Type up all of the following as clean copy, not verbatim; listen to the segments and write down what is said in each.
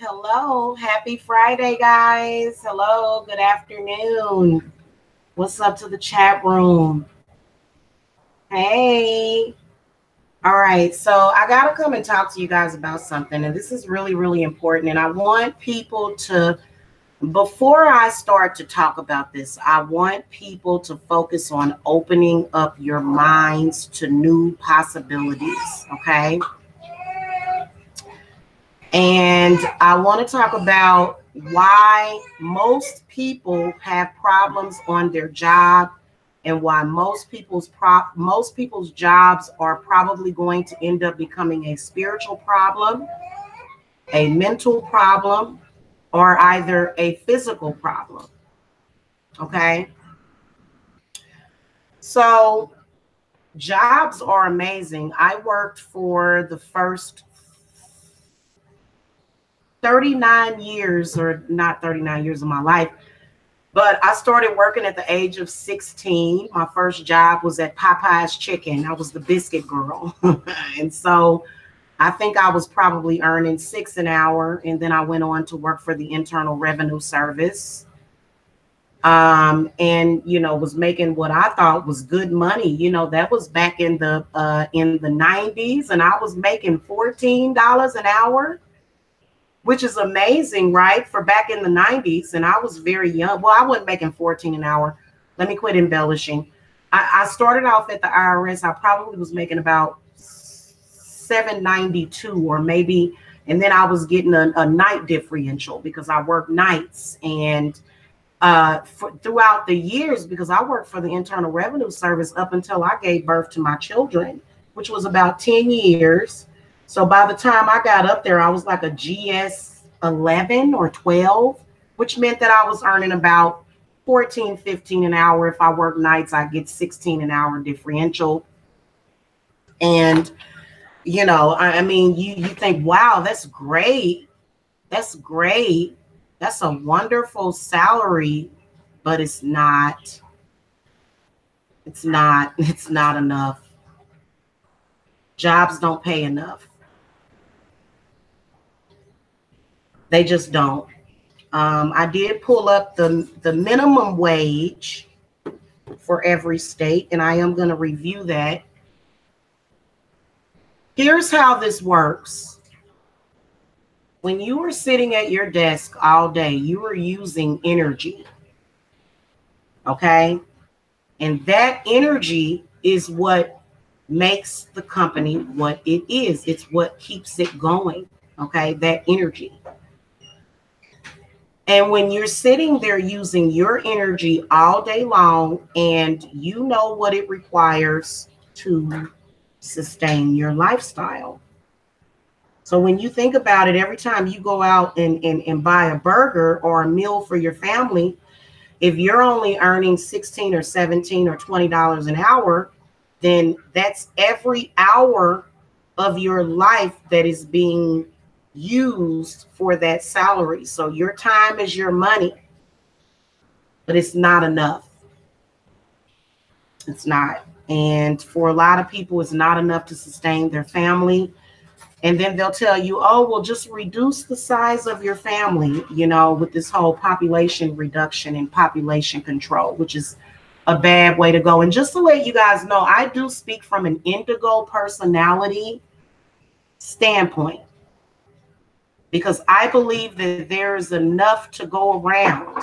Hello, happy Friday, guys. Hello, good afternoon. What's up to the chat room? Hey. All right, so I gotta come and talk to you guys about something, and this is really, really important. And I want people to, before I start to talk about this, I want people to focus on opening up your minds to new possibilities, okay? And I want to talk about why most people have problems on their job and why most people's jobs are probably going to end up becoming a spiritual problem, a mental problem, or either a physical problem. Okay? So jobs are amazing. I worked for the first 39 years, or not 39 years of my life, but I started working at the age of 16. My first job was at Popeye's Chicken. I was the biscuit girl. And so I think I was probably earning $6 an hour. And then I went on to work for the Internal Revenue Service. And, you know, was making what I thought was good money. You know, that was back in the 90s, and I was making $14 an hour, which is amazing, right? For back in the 90s. And I was very young. Well, I wasn't making $14 an hour. Let me quit embellishing. I started off at the IRS. I probably was making about $792 or maybe, and then I was getting a night differential because I work nights. And throughout the years, because I worked for the Internal Revenue Service up until I gave birth to my children, which was about 10 years. So by the time I got up there, I was like a GS 11 or 12, which meant that I was earning about 14, 15 an hour. If I work nights, I get 16 an hour differential. And, you know, I mean, you think, wow, that's great. That's great. That's a wonderful salary, but it's not enough. Jobs don't pay enough. They just don't. I did pull up the minimum wage for every state, and I am going to review that. Here's how this works. When you are sitting at your desk all day, you are using energy. Okay? And that energy is what makes the company what it is. It's what keeps it going. Okay? That energy. And when you're sitting there using your energy all day long, and you know what it requires to sustain your lifestyle. So when you think about it, every time you go out and buy a burger or a meal for your family, if you're only earning 16 or 17 or $20 an hour, then that's every hour of your life that is being used for that salary. So your time is your money, but it's not enough. It's not. And for a lot of people, it's not enough to sustain their family. And then they'll tell you, oh, well, just reduce the size of your family, you know, with this whole population reduction and population control, which is a bad way to go. And just to let you guys know, I do speak from an indigo personality standpoint, because I believe that there is enough to go around.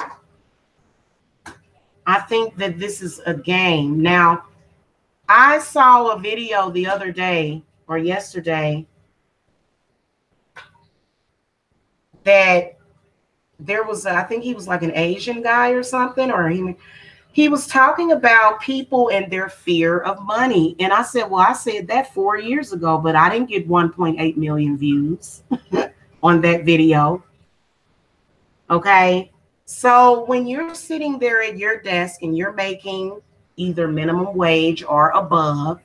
I think that this is a game. Now, I saw a video the other day or yesterday that there was, I think he was like an Asian guy or something, or he was talking about people and their fear of money. And I said, well, I said that 4 years ago, but I didn't get 1.8 million views on that video. Okay. So when you're sitting there at your desk and you're making either minimum wage or above,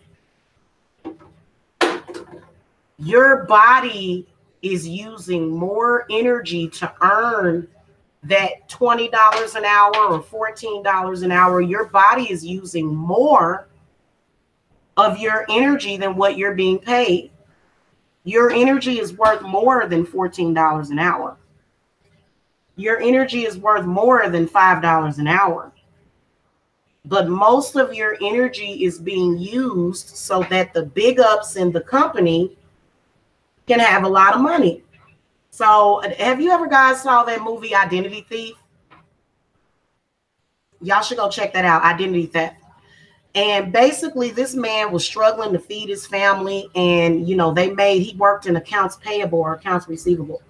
your body is using more energy to earn that $20 an hour or $14 an hour. Your body is using more of your energy than what you're being paid. Your energy is worth more than $14 an hour. Your energy is worth more than $5 an hour. But most of your energy is being used so that the big ups in the company can have a lot of money. So have you ever guys saw that movie Identity Thief? Y'all should go check that out, Identity Theft. And basically this man was struggling to feed his family, and you know, he worked in accounts payable or accounts receivable.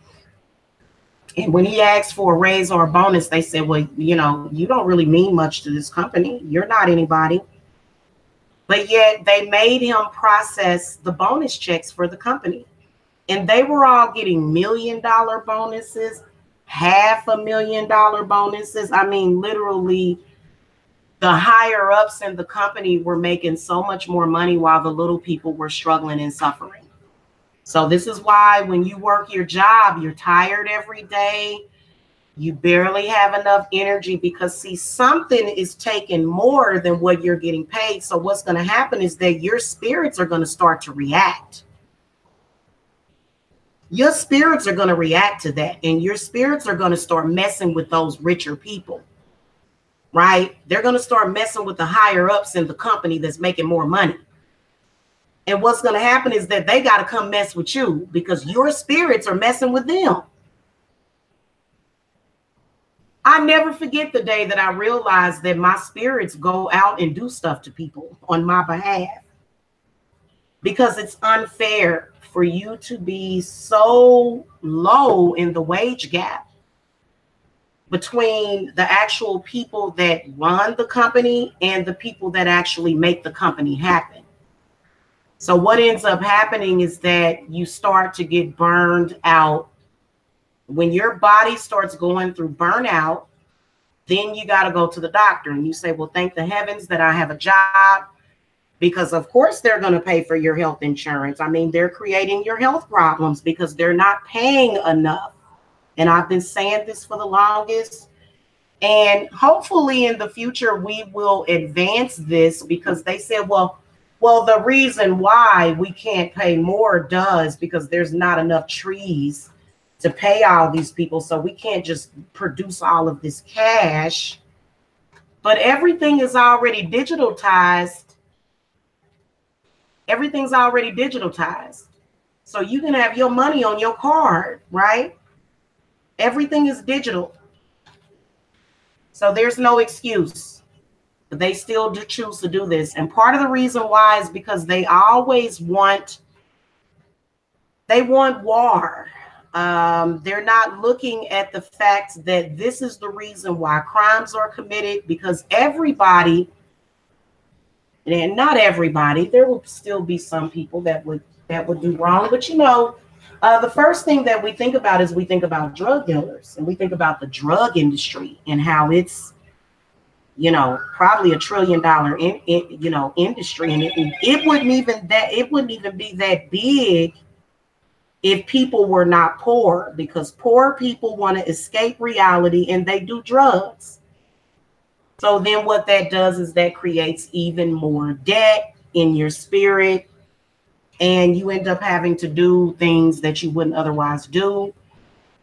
And when he asked for a raise or a bonus, they said, well, you know, you don't really mean much to this company. You're not anybody. But yet they made him process the bonus checks for the company. And they were all getting $1 million bonuses, $500,000 bonuses. I mean, literally, the higher ups in the company were making so much more money while the little people were struggling and suffering. So this is why when you work your job, you're tired every day. You barely have enough energy because, see, something is taking more than what you're getting paid. So what's going to happen is that your spirits are going to start to react. Your spirits are going to react to that, and your spirits are going to start messing with those richer people, right? They're going to start messing with the higher ups in the company that's making more money. And what's going to happen is that they got to come mess with you because your spirits are messing with them. I never forget the day that I realized that my spirits go out and do stuff to people on my behalf, because it's unfair for you to be so low in the wage gap between the actual people that run the company and the people that actually make the company happen. So what ends up happening is that you start to get burned out. When your body starts going through burnout, then you got to go to the doctor and you say, well, thank the heavens that I have a job, because of course they're going to pay for your health insurance. I mean, they're creating your health problems because they're not paying enough. And I've been saying this for the longest. And hopefully in the future, we will advance this, because they said, well, the reason why we can't pay more does because there's not enough trees to pay all these people. So we can't just produce all of this cash. But everything is already digitalized. Everything's already digitalized. So you can have your money on your card, right? Everything is digital. So there's no excuse. But they still do choose to do this. And part of the reason why is because they always want war. They're not looking at the fact that this is the reason why crimes are committed, because everybody, and not everybody, there will still be some people that would do wrong. But you know, the first thing that we think about is we think about drug dealers, and we think about the drug industry and how it's, you know, probably $1 trillion industry, and it wouldn't even be that big if people were not poor, because poor people want to escape reality and they do drugs. So then what that does is that creates even more debt in your spirit, and you end up having to do things that you wouldn't otherwise do.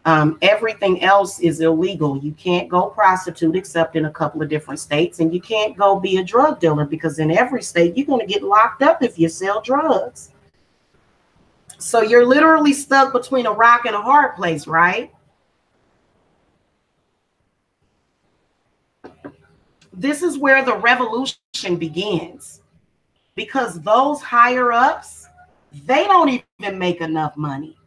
Everything else is illegal. You can't go prostitute except in a couple of different states, and you can't go be a drug dealer because in every state you're going to get locked up if you sell drugs. So you're literally stuck between a rock and a hard place, right? This is where the revolution begins, because those higher ups, they don't even make enough money.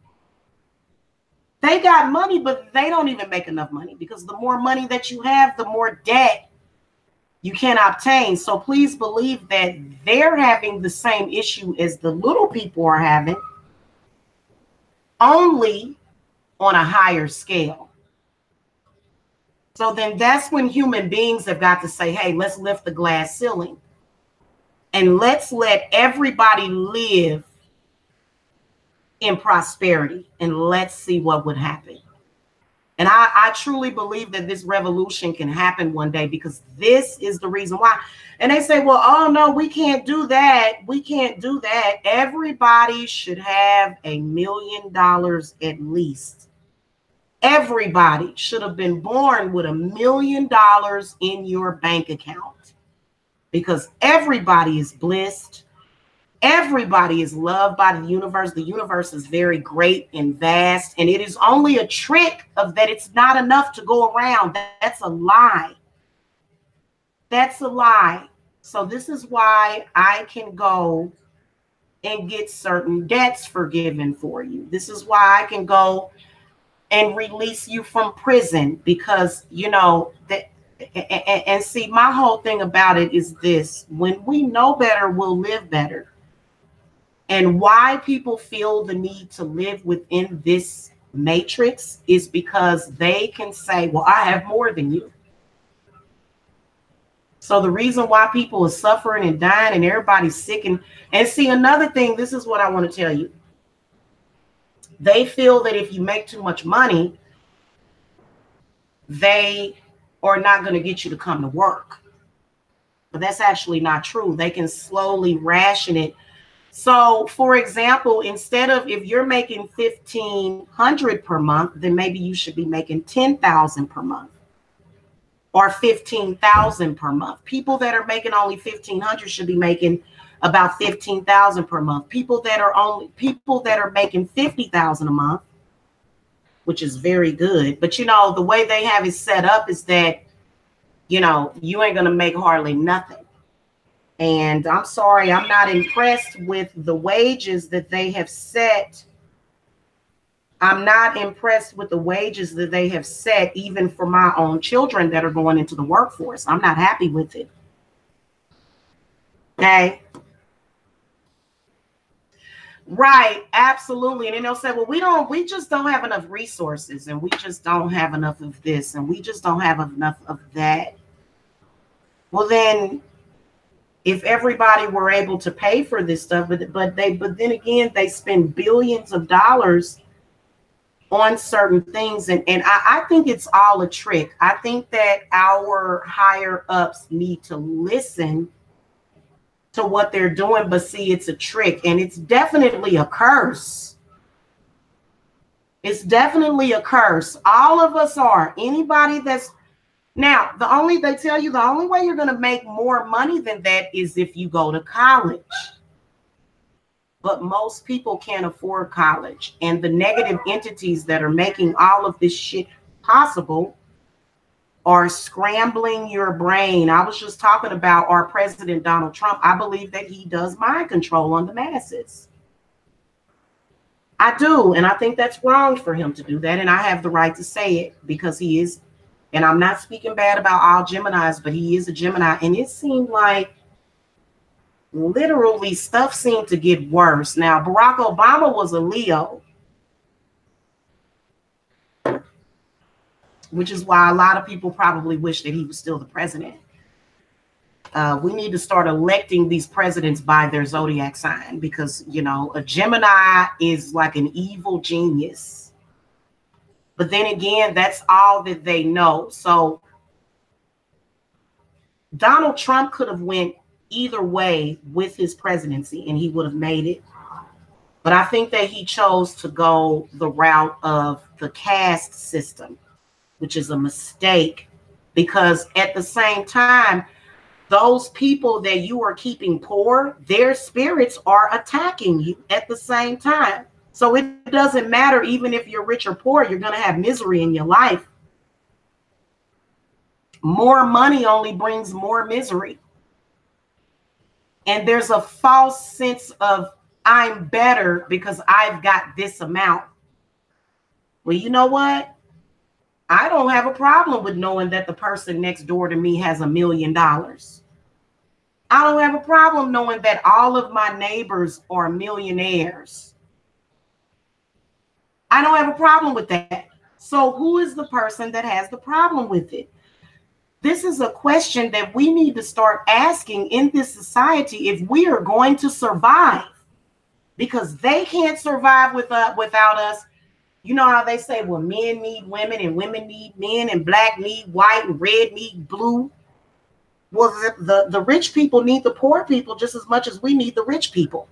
They got money, but they don't even make enough money, because the more money that you have, the more debt you can obtain. So please believe that they're having the same issue as the little people are having, only on a higher scale. So then that's when human beings have got to say, hey, let's lift the glass ceiling and let's let everybody live in prosperity, and let's see what would happen. And I truly believe that this revolution can happen one day, because this is the reason why. And they say, well, oh no, we can't do that. We can't do that. Everybody should have $1 million at least. Everybody should have been born with $1 million in your bank account, because everybody is blessed. Everybody is loved by the universe. The universe is very great and vast, and it is only a trick of that it's not enough to go around. That's a lie. That's a lie. So this is why I can go and get certain debts forgiven for you. This is why I can go and release you from prison, because, you know, that. And see, my whole thing about it is this: when we know better, we'll live better. And why people feel the need to live within this matrix is because they can say, well, I have more than you. So the reason why people are suffering and dying and everybody's sick, and see, another thing, this is what I want to tell you. They feel that if you make too much money, they are not going to get you to come to work. But that's actually not true. They can slowly ration it. So, for example, instead of, if you're making $1,500 per month, then maybe you should be making $10,000 per month, or $15,000 per month. People that are making only $1,500 should be making about $15,000 per month. People that are making $50,000 a month, which is very good. But, you know, the way they have it set up is that, you know, you ain't going to make hardly nothing. And I'm sorry, I'm not impressed with the wages that they have set. I'm not impressed with the wages that they have set, even for my own children that are going into the workforce. I'm not happy with it. Okay. Right, absolutely. And then they'll say, well, we just don't have enough resources, and we just don't have enough of this, and we just don't have enough of that. Well, then if everybody were able to pay for this stuff, but then again, they spend billions of dollars on certain things. And I think it's all a trick. I think that our higher ups need to listen to what they're doing, but see, it's a trick, and it's definitely a curse. It's definitely a curse. All of us are. Anybody that's now, they tell you the only way you're going to make more money than that is if you go to college. But most people can't afford college, and the negative entities that are making all of this shit possible are scrambling your brain. I was just talking about our president, Donald Trump. I believe that he does mind control on the masses. I do. And I think that's wrong for him to do that. And I have the right to say it because he is. And I'm not speaking bad about all Geminis, but he is a Gemini. And it seemed like literally stuff seemed to get worse. Now, Barack Obama was a Leo, which is why a lot of people probably wish that he was still the president. We need to start electing these presidents by their zodiac sign because, you know, a Gemini is like an evil genius. But then again, that's all that they know. So Donald Trump could have went either way with his presidency and he would have made it. But I think that he chose to go the route of the caste system, which is a mistake, because at the same time, those people that you are keeping poor, their spirits are attacking you at the same time. So it doesn't matter, even if you're rich or poor, you're going to have misery in your life. More money only brings more misery. And there's a false sense of I'm better because I've got this amount. Well, you know what? I don't have a problem with knowing that the person next door to me has $1 million. I don't have a problem knowing that all of my neighbors are millionaires. I don't have a problem with that. So who is the person that has the problem with it? This is a question that we need to start asking in this society if we are going to survive, because they can't survive without us. You know how they say, well, men need women and women need men and black need white and red need blue. Well, the rich people need the poor people just as much as we need the rich people.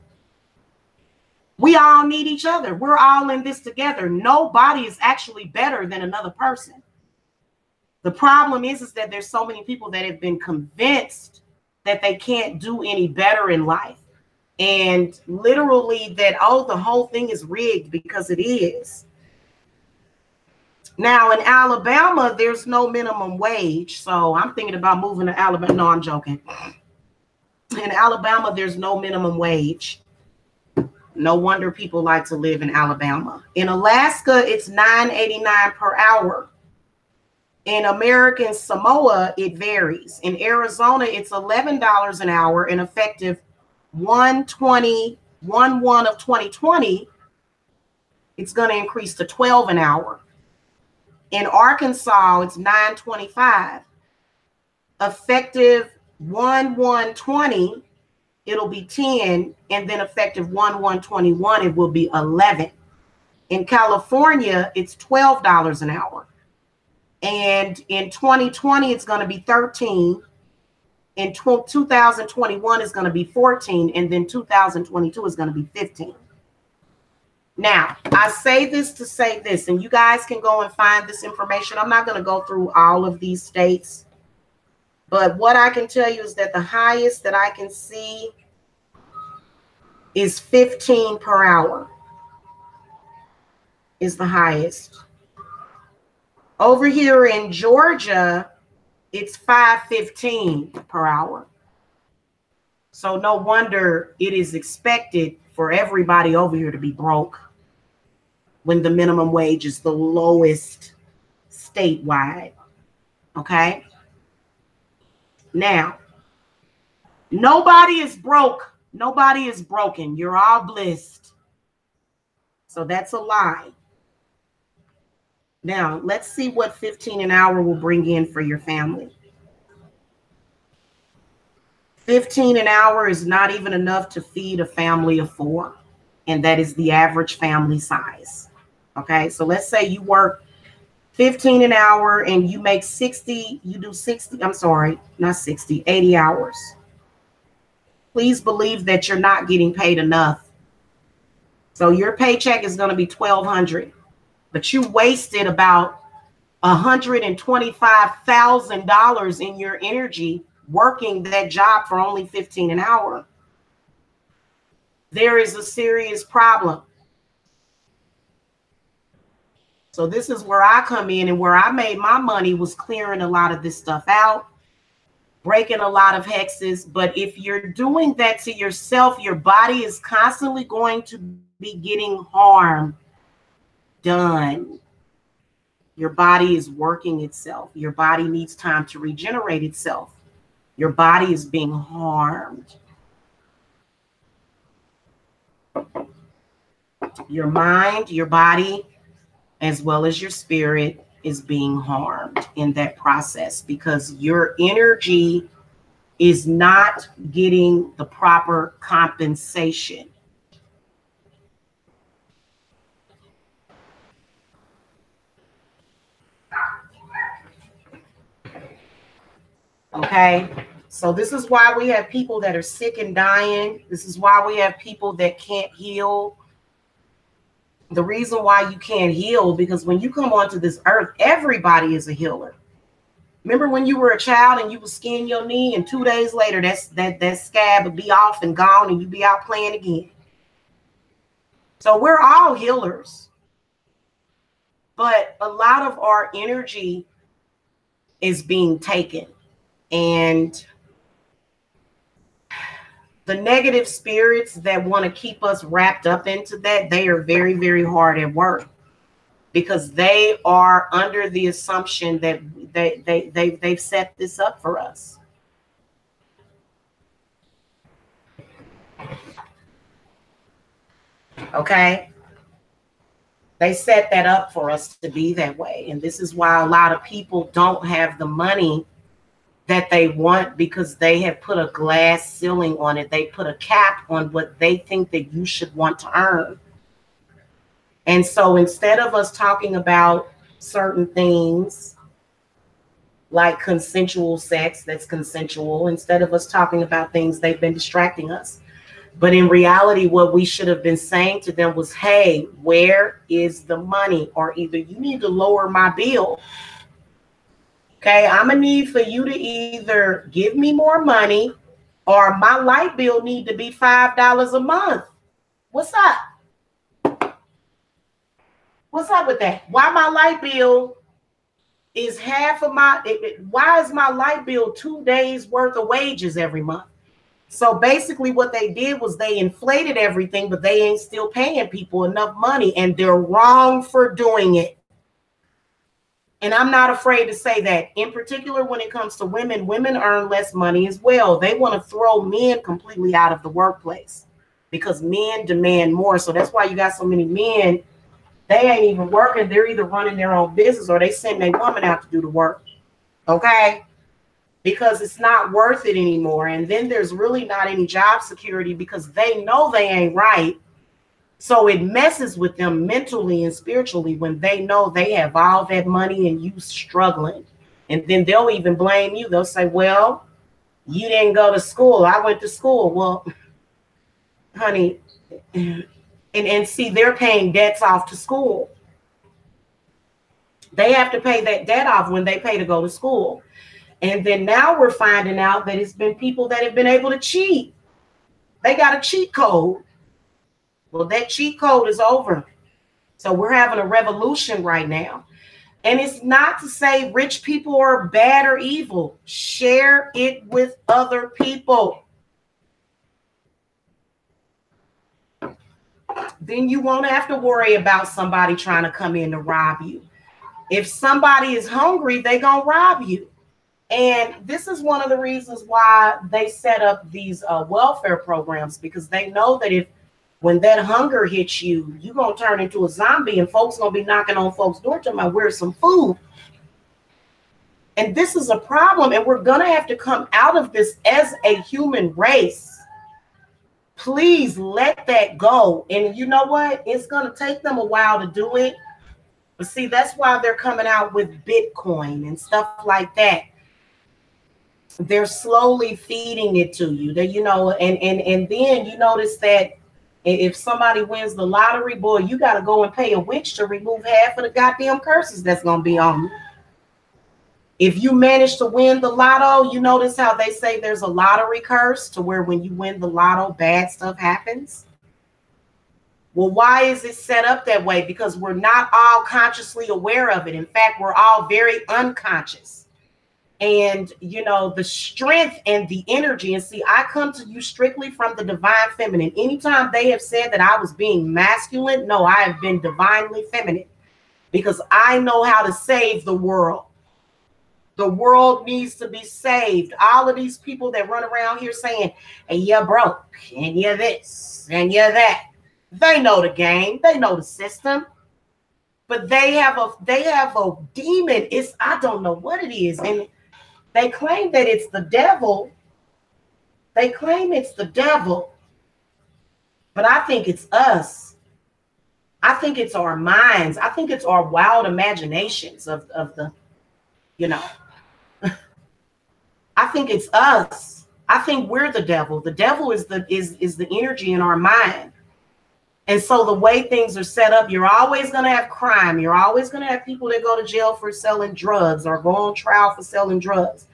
We all need each other. We're all in this together. Nobody is actually better than another person. The problem is that there's so many people that have been convinced that they can't do any better in life. And literally that, oh, the whole thing is rigged, because it is. Now, in Alabama, there's no minimum wage. So I'm thinking about moving to Alabama. No, I'm joking. In Alabama, there's no minimum wage. No wonder people like to live in Alabama. In Alaska, it's $9.89 per hour. In American Samoa, it varies. In Arizona, it's $11 an hour, and effective 1/1 of 2020, it's going to increase to $12 an hour. In Arkansas, it's $9.25. Effective 1/1/20, it'll be 10, and then effective 1/1/21, it will be 11. In California, it's $12 an hour. And in 2020, it's going to be 13. In 2021, it's going to be 14. And then 2022 is going to be 15. Now, I say this to say this, and you guys can go and find this information. I'm not going to go through all of these states. But what I can tell you is that the highest that I can see is 15 per hour is the highest. Over here in Georgia, it's $5.15 per hour. So no wonder it is expected for everybody over here to be broke when the minimum wage is the lowest statewide. Okay. Now, nobody is broke. Nobody is broken. You're all blessed. So that's a lie. Now, let's see what 15 an hour will bring in for your family. 15 an hour is not even enough to feed a family of 4. And that is the average family size. Okay, so let's say you work 15 an hour and you make 60, you do 60, I'm sorry, not 60, 80 hours. Please believe that you're not getting paid enough. So your paycheck is going to be $1,200, but you wasted about $125,000 in your energy working that job for only 15 an hour. There is a serious problem. So this is where I come in, and where I made my money was clearing a lot of this stuff out, breaking a lot of hexes. But if you're doing that to yourself, your body is constantly going to be getting harm done. Your body is working itself. Your body needs time to regenerate itself. Your body is being harmed. Your mind, your body, as well as your spirit is being harmed in that process because your energy is not getting the proper compensation. Okay, so this is why we have people that are sick and dying. This is why we have people that can't heal. The reason why you can't heal, because when you come onto this earth, everybody is a healer. Remember when you were a child and you would skin your knee, and 2 days later that scab would be off and gone and you'd be out playing again. So we're all healers. But a lot of our energy is being taken. And the negative spirits that want to keep us wrapped up into that, they are very, very hard at work because they are under the assumption that they've set this up for us. Okay? They set that up for us to be that way. And this is why a lot of people don't have the money that they want, because they have put a glass ceiling on it. They put a cap on what they think that you should want to earn. And so instead of us talking about certain things like consensual sex, that's consensual, instead of us talking about things, they've been distracting us. But in reality, what we should have been saying to them was, hey, where is the money? Or either you need to lower my bill. Okay, I'm gonna need for you to either give me more money or my light bill need to be $5 a month. What's up? What's up with that? Why my light bill is half of my, why is my light bill 2 days worth of wages every month? So basically what they did was they inflated everything, but they ain't still paying people enough money, and they're wrong for doing it. And I'm not afraid to say that. In particular, when it comes to women, women earn less money as well. They want to throw men completely out of the workplace because men demand more. So that's why you got so many men, they ain't even working. They're either running their own business or they send their woman out to do the work. Okay? Because it's not worth it anymore. And then there's really not any job security because they know they ain't right. So it messes with them mentally and spiritually when they know they have all that money and you struggling. And then they'll even blame you. They'll say, well, you didn't go to school. I went to school. Well, honey, and see, they're paying debts off to school. They have to pay that debt off when they pay to go to school. And then now we're finding out that it's been people that have been able to cheat. They got a cheat code. Well, that cheat code is over. So we're having a revolution right now. And it's not to say rich people are bad or evil. Share it with other people. Then you won't have to worry about somebody trying to come in to rob you. If somebody is hungry, they're going to rob you. And this is one of the reasons why they set up these welfare programs, because they know that when that hunger hits you, you're going to turn into a zombie and folks going to be knocking on folks' door talking about where's some food. And this is a problem, and we're going to have to come out of this as a human race. Please let that go. And you know what? It's going to take them a while to do it. But see, that's why they're coming out with Bitcoin and stuff like that. They're slowly feeding it to you. That, you know, and then you notice that if somebody wins the lottery, boy, you got to go and pay a witch to remove half of the goddamn curses that's going to be on you. If you manage to win the lotto, you notice how they say there's a lottery curse to where when you win the lotto, bad stuff happens. Well, why is it set up that way? Because we're not all consciously aware of it. In fact, we're all very unconscious. And, you know, the strength and the energy. And see, I come to you strictly from the divine feminine. Anytime they have said that I was being masculine, no, I have been divinely feminine, because I know how to save the world. The world needs to be saved. All of these people that run around here saying, hey, you're broke, and you're this, and you're that. They know the game. They know the system. But they have a demon. I don't know what it is. And they claim that it's the devil. They claim it's the devil. But I think it's us. I think it's our minds. I think it's our wild imaginations of the, you know. I think it's us. I think we're the devil. The devil is the energy in our mind. And so the way things are set up, you're always going to have crime. You're always going to have people that go to jail for selling drugs or go on trial for selling drugs.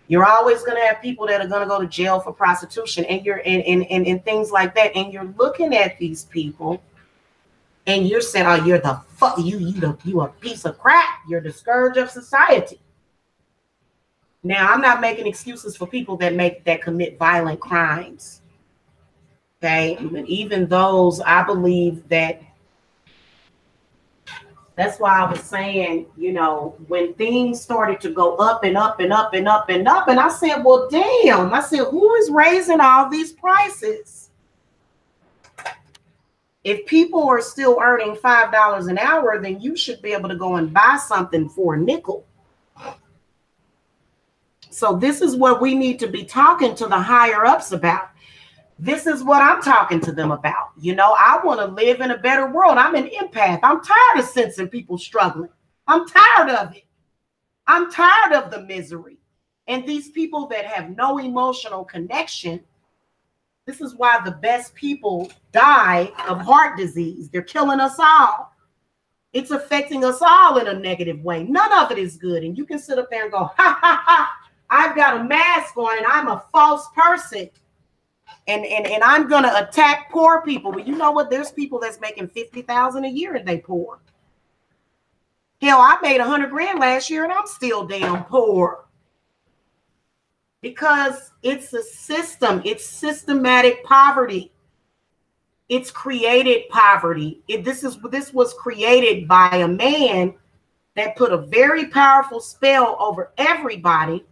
You're always going to have people that are going to go to jail for prostitution and and things like that. And you're looking at these people and you're saying, oh, you're the fuck, you a piece of crap. You're the scourge of society. Now, I'm not making excuses for people that commit violent crimes. Okay, even those, I believe that's why I was saying, you know, when things started to go up and up and up and up and up, and I said, well, damn, I said, who is raising all these prices? If people are still earning $5 an hour, then you should be able to go and buy something for a nickel. So this is what we need to be talking to the higher ups about. This is what I'm talking to them about. You know, I want to live in a better world. I'm an empath. I'm tired of sensing people struggling. I'm tired of it. I'm tired of the misery. And these people that have no emotional connection, this is why the best people die of heart disease. They're killing us all. It's affecting us all in a negative way. None of it is good. And you can sit up there and go, ha, ha, ha, I've got a mask on and I'm a false person. And I'm going to attack poor people. But you know what? There's people that's making $50,000 a year and they poor. Hell, I made $100 grand last year and I'm still damn poor. Because it's a system. It's systematic poverty. It's created poverty. This was created by a man that put a very powerful spell over everybody.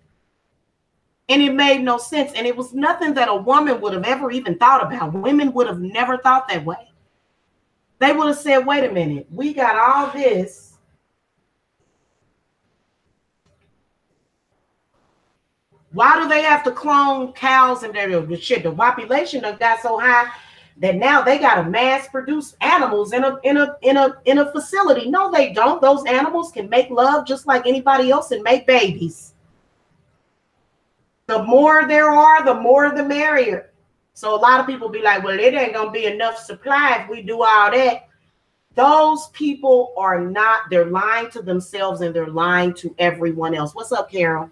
And it made no sense. And it was nothing that a woman would have ever even thought about. Women would have never thought that way. They would have said, wait a minute, we got all this. Why do they have to clone cows and the shit? The population have got so high that now they got to mass produce animals in a facility. No, they don't. Those animals can make love just like anybody else and make babies. The more there are, the more the merrier. So a lot of people be like, well, it ain't going to be enough supply if we do all that. Those people are not, they're lying to themselves and they're lying to everyone else. What's up, Carol?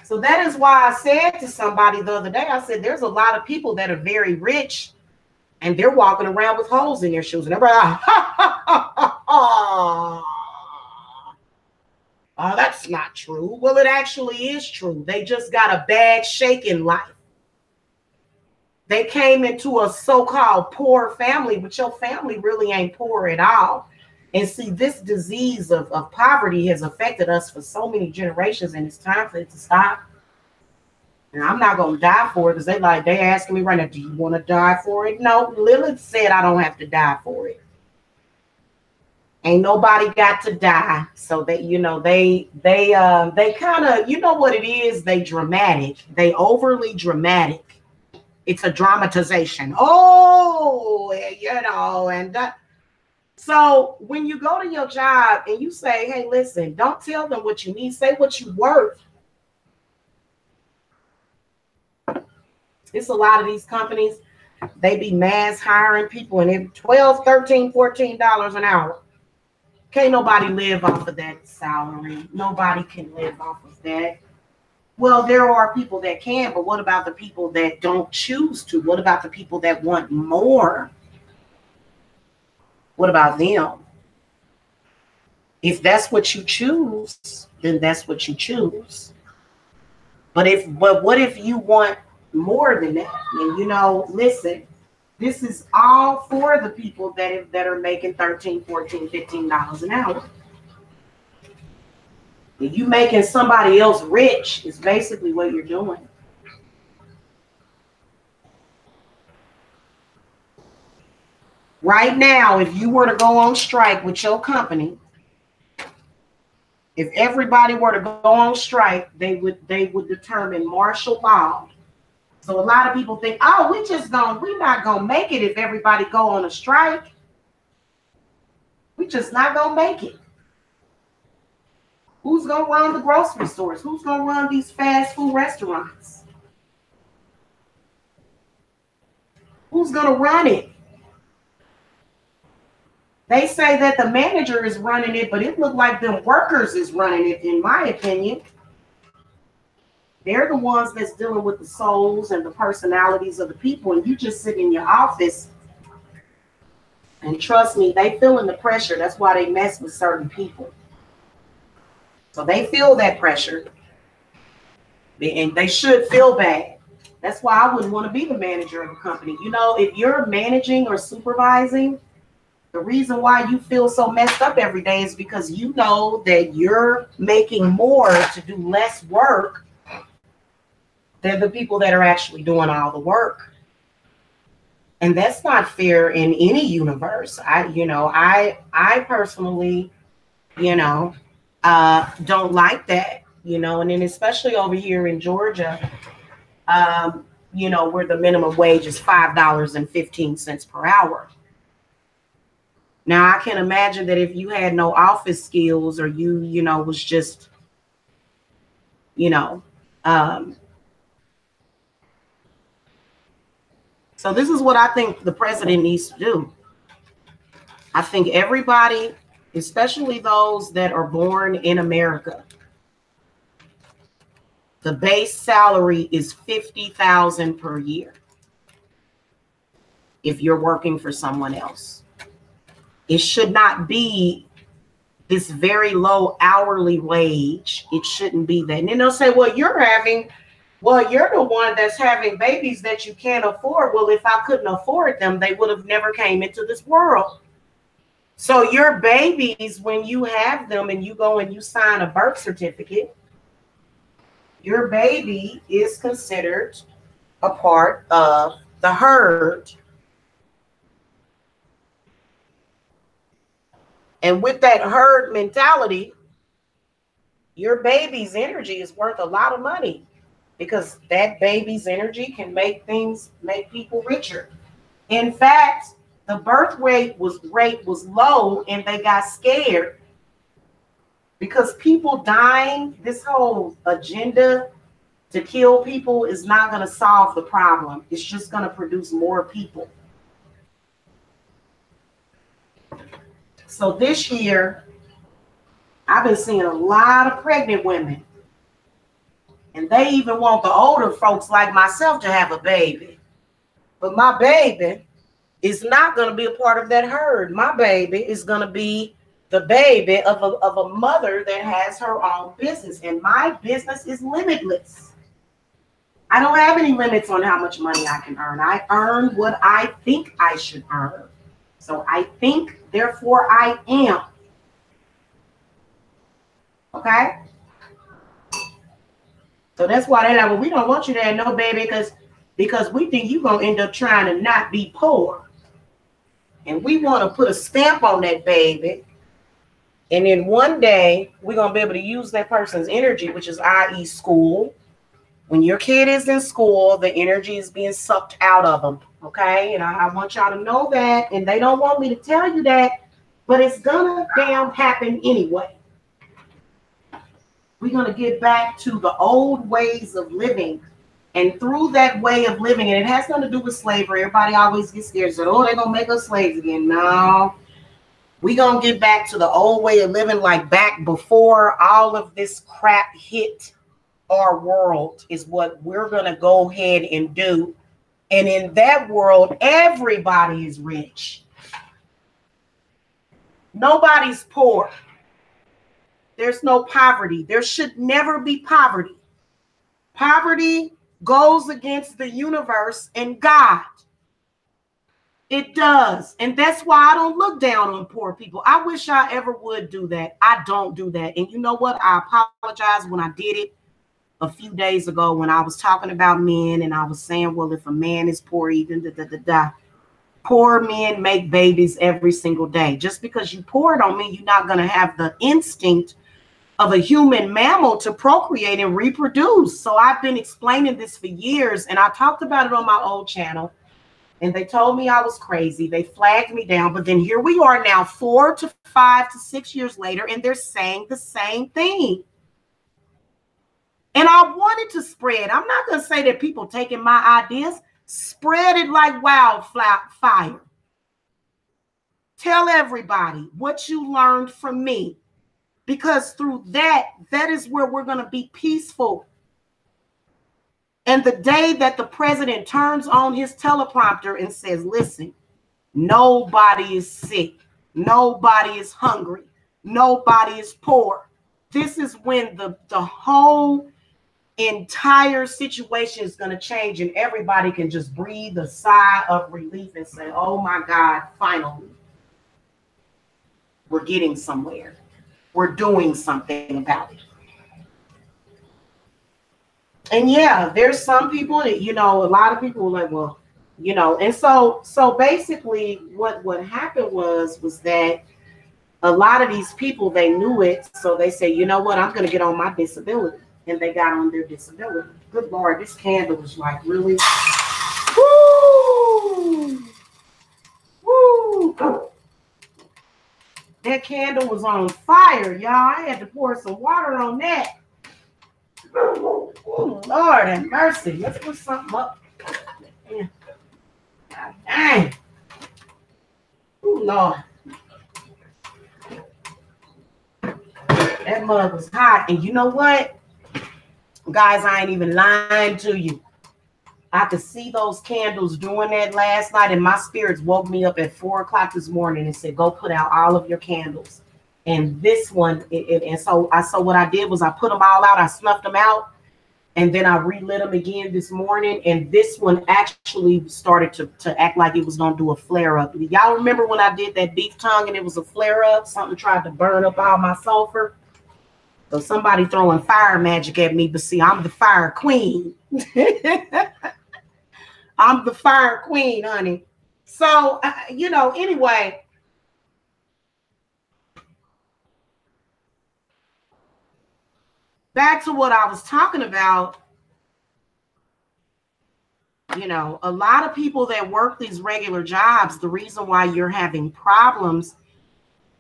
So that is why I said to somebody the other day, I said, there's a lot of people that are very rich And they're walking around with holes in their shoes. And everybody like, ha, ha, ha, ha, ha. Oh, that's not true. Well, it actually is true. They just got a bad shake in life. They came into a so-called poor family, but your family really ain't poor at all. And see, this disease of poverty has affected us for so many generations, and it's time for it to stop. And I'm not going to die for it because they asking me right now, do you want to die for it? No, Lilith said I don't have to die for it. Ain't nobody got to die. So that, you know, they kind of, you know what it is? They dramatic. They overly dramatic. It's a dramatization. Oh, you know, and so when you go to your job and you say, hey, listen, don't tell them what you need. Say what you worth. It's a lot of these companies, they be mass hiring people and it's $12, $13, $14 an hour. Can't nobody live off of that salary. Nobody can live off of that. Well, there are people that can, but what about the people that don't choose to? What about the people that want more? What about them? If that's what you choose, then that's what you choose. But what if you want more than that? And you know, listen, this is all for the people that are making $13, $14, $15 an hour. If you making somebody else rich is basically what you're doing. Right now, if you were to go on strike with your company, if everybody were to go on strike, they would determine martial law. So a lot of people think, oh, we're not gonna make it if everybody go on a strike. We just not gonna make it. Who's gonna run the grocery stores? Who's gonna run these fast food restaurants? Who's gonna run it? They say that the manager is running it, but it looked like the workers is running it, in my opinion. They're the ones that's dealing with the souls and the personalities of the people, and you just sit in your office. And trust me, they feeling the pressure. That's why they mess with certain people. So they feel that pressure, and they should feel bad. That's why I wouldn't want to be the manager of a company. You know, if you're managing or supervising, the reason why you feel so messed up every day is because you know that you're making more to do less work than the people that are actually doing all the work. And that's not fair in any universe. I personally, don't like that, and then especially over here in Georgia, where the minimum wage is $5.15 per hour. Now, I can imagine that if you had no office skills or you was just, so this is what I think the president needs to do. I think everybody, especially those that are born in America, the base salary is $50,000 per year if you're working for someone else. It should not be this very low hourly wage. It shouldn't be that. And then they'll say, well, you're the one that's having babies that you can't afford. Well, if I couldn't afford them, they would have never came into this world. So your babies, when you have them and you go and you sign a birth certificate, your baby is considered a part of the herd. And with that herd mentality, your baby's energy is worth a lot of money because that baby's energy can make people richer. In fact, the birth rate was low and they got scared because people dying, this whole agenda to kill people is not going to solve the problem. It's just going to produce more people. So this year, I've been seeing a lot of pregnant women. And they even want the older folks like myself to have a baby. But my baby, is not going to be a part of that herd. My baby is going to be the baby of a mother that has her own business, and my business is limitless. I don't have any limits on how much money I can earn. I earn what I think I should earn. So I think, therefore I am. Okay? So that's why they're like, well, we don't want you there, no, baby, because we think you're going to end up trying to not be poor. And we want to put a stamp on that baby. And then one day, we're going to be able to use that person's energy, which is i.e. school. When your kid is in school, the energy is being sucked out of them. Okay? And I want y'all to know that. And they don't want me to tell you that, but it's going to damn happen anyway. We're going to get back to the old ways of living. And through that way of living, and it has nothing to do with slavery. Everybody always gets scared. Said, oh, they're going to make us slaves again. No. We're going to get back to the old way of living, like back before all of this crap hit our world, is what we're going to go ahead and do. And in that world, everybody is rich. Nobody's poor. There's no poverty. There should never be poverty. Poverty goes against the universe and God. It does. And that's why I don't look down on poor people. I wish I ever would do that. I don't do that. And you know what? I apologize when I did it a few days ago when I was talking about men and I was saying, well, if a man is poor, even poor men make babies every single day. Just because you poor don't mean you're not going to have the instinct of a human mammal to procreate and reproduce. So I've been explaining this for years, and I talked about it on my old channel, and they told me I was crazy. They flagged me down, but then here we are now 4 to 5 to 6 years later, and they're saying the same thing. And I wanted to spread. I'm not going to say that people taking my ideas. Spread it like wildfire. Tell everybody what you learned from me. Because through that is where we're going to be peaceful. And the day that the president turns on his teleprompter and says, listen, nobody is sick. Nobody is hungry. Nobody is poor. This is when the whole entire situation is going to change, and everybody can just breathe a sigh of relief and say, oh my God, finally, we're getting somewhere. We're doing something about it. And yeah, there's some people that, a lot of people were like, well, and so basically what happened was that a lot of these people, they knew it. So they say, you know what, I'm going to get on my disability. And they got on their disability. Good Lord, this candle was like really, woo, woo. That candle was on fire, y'all. I had to pour some water on that. Ooh, Lord have mercy. Let's put something up. Yeah. God dang. Ooh, Lord. That mug was hot. And you know what? Guys, I ain't even lying to you. I could see those candles doing that last night, and my spirits woke me up at 4 o'clock this morning and said, go put out all of your candles. And this one, so what I did was I put them all out. I snuffed them out, and then I relit them again this morning. And this one actually started to act like it was going to do a flare up. Y'all remember when I did that beef tongue and it was a flare up? Something tried to burn up all my sulfur. So somebody throwing fire magic at me, but see, I'm the fire queen. I'm the fire queen, honey. So, anyway. Back to what I was talking about. A lot of people that work these regular jobs, the reason why you're having problems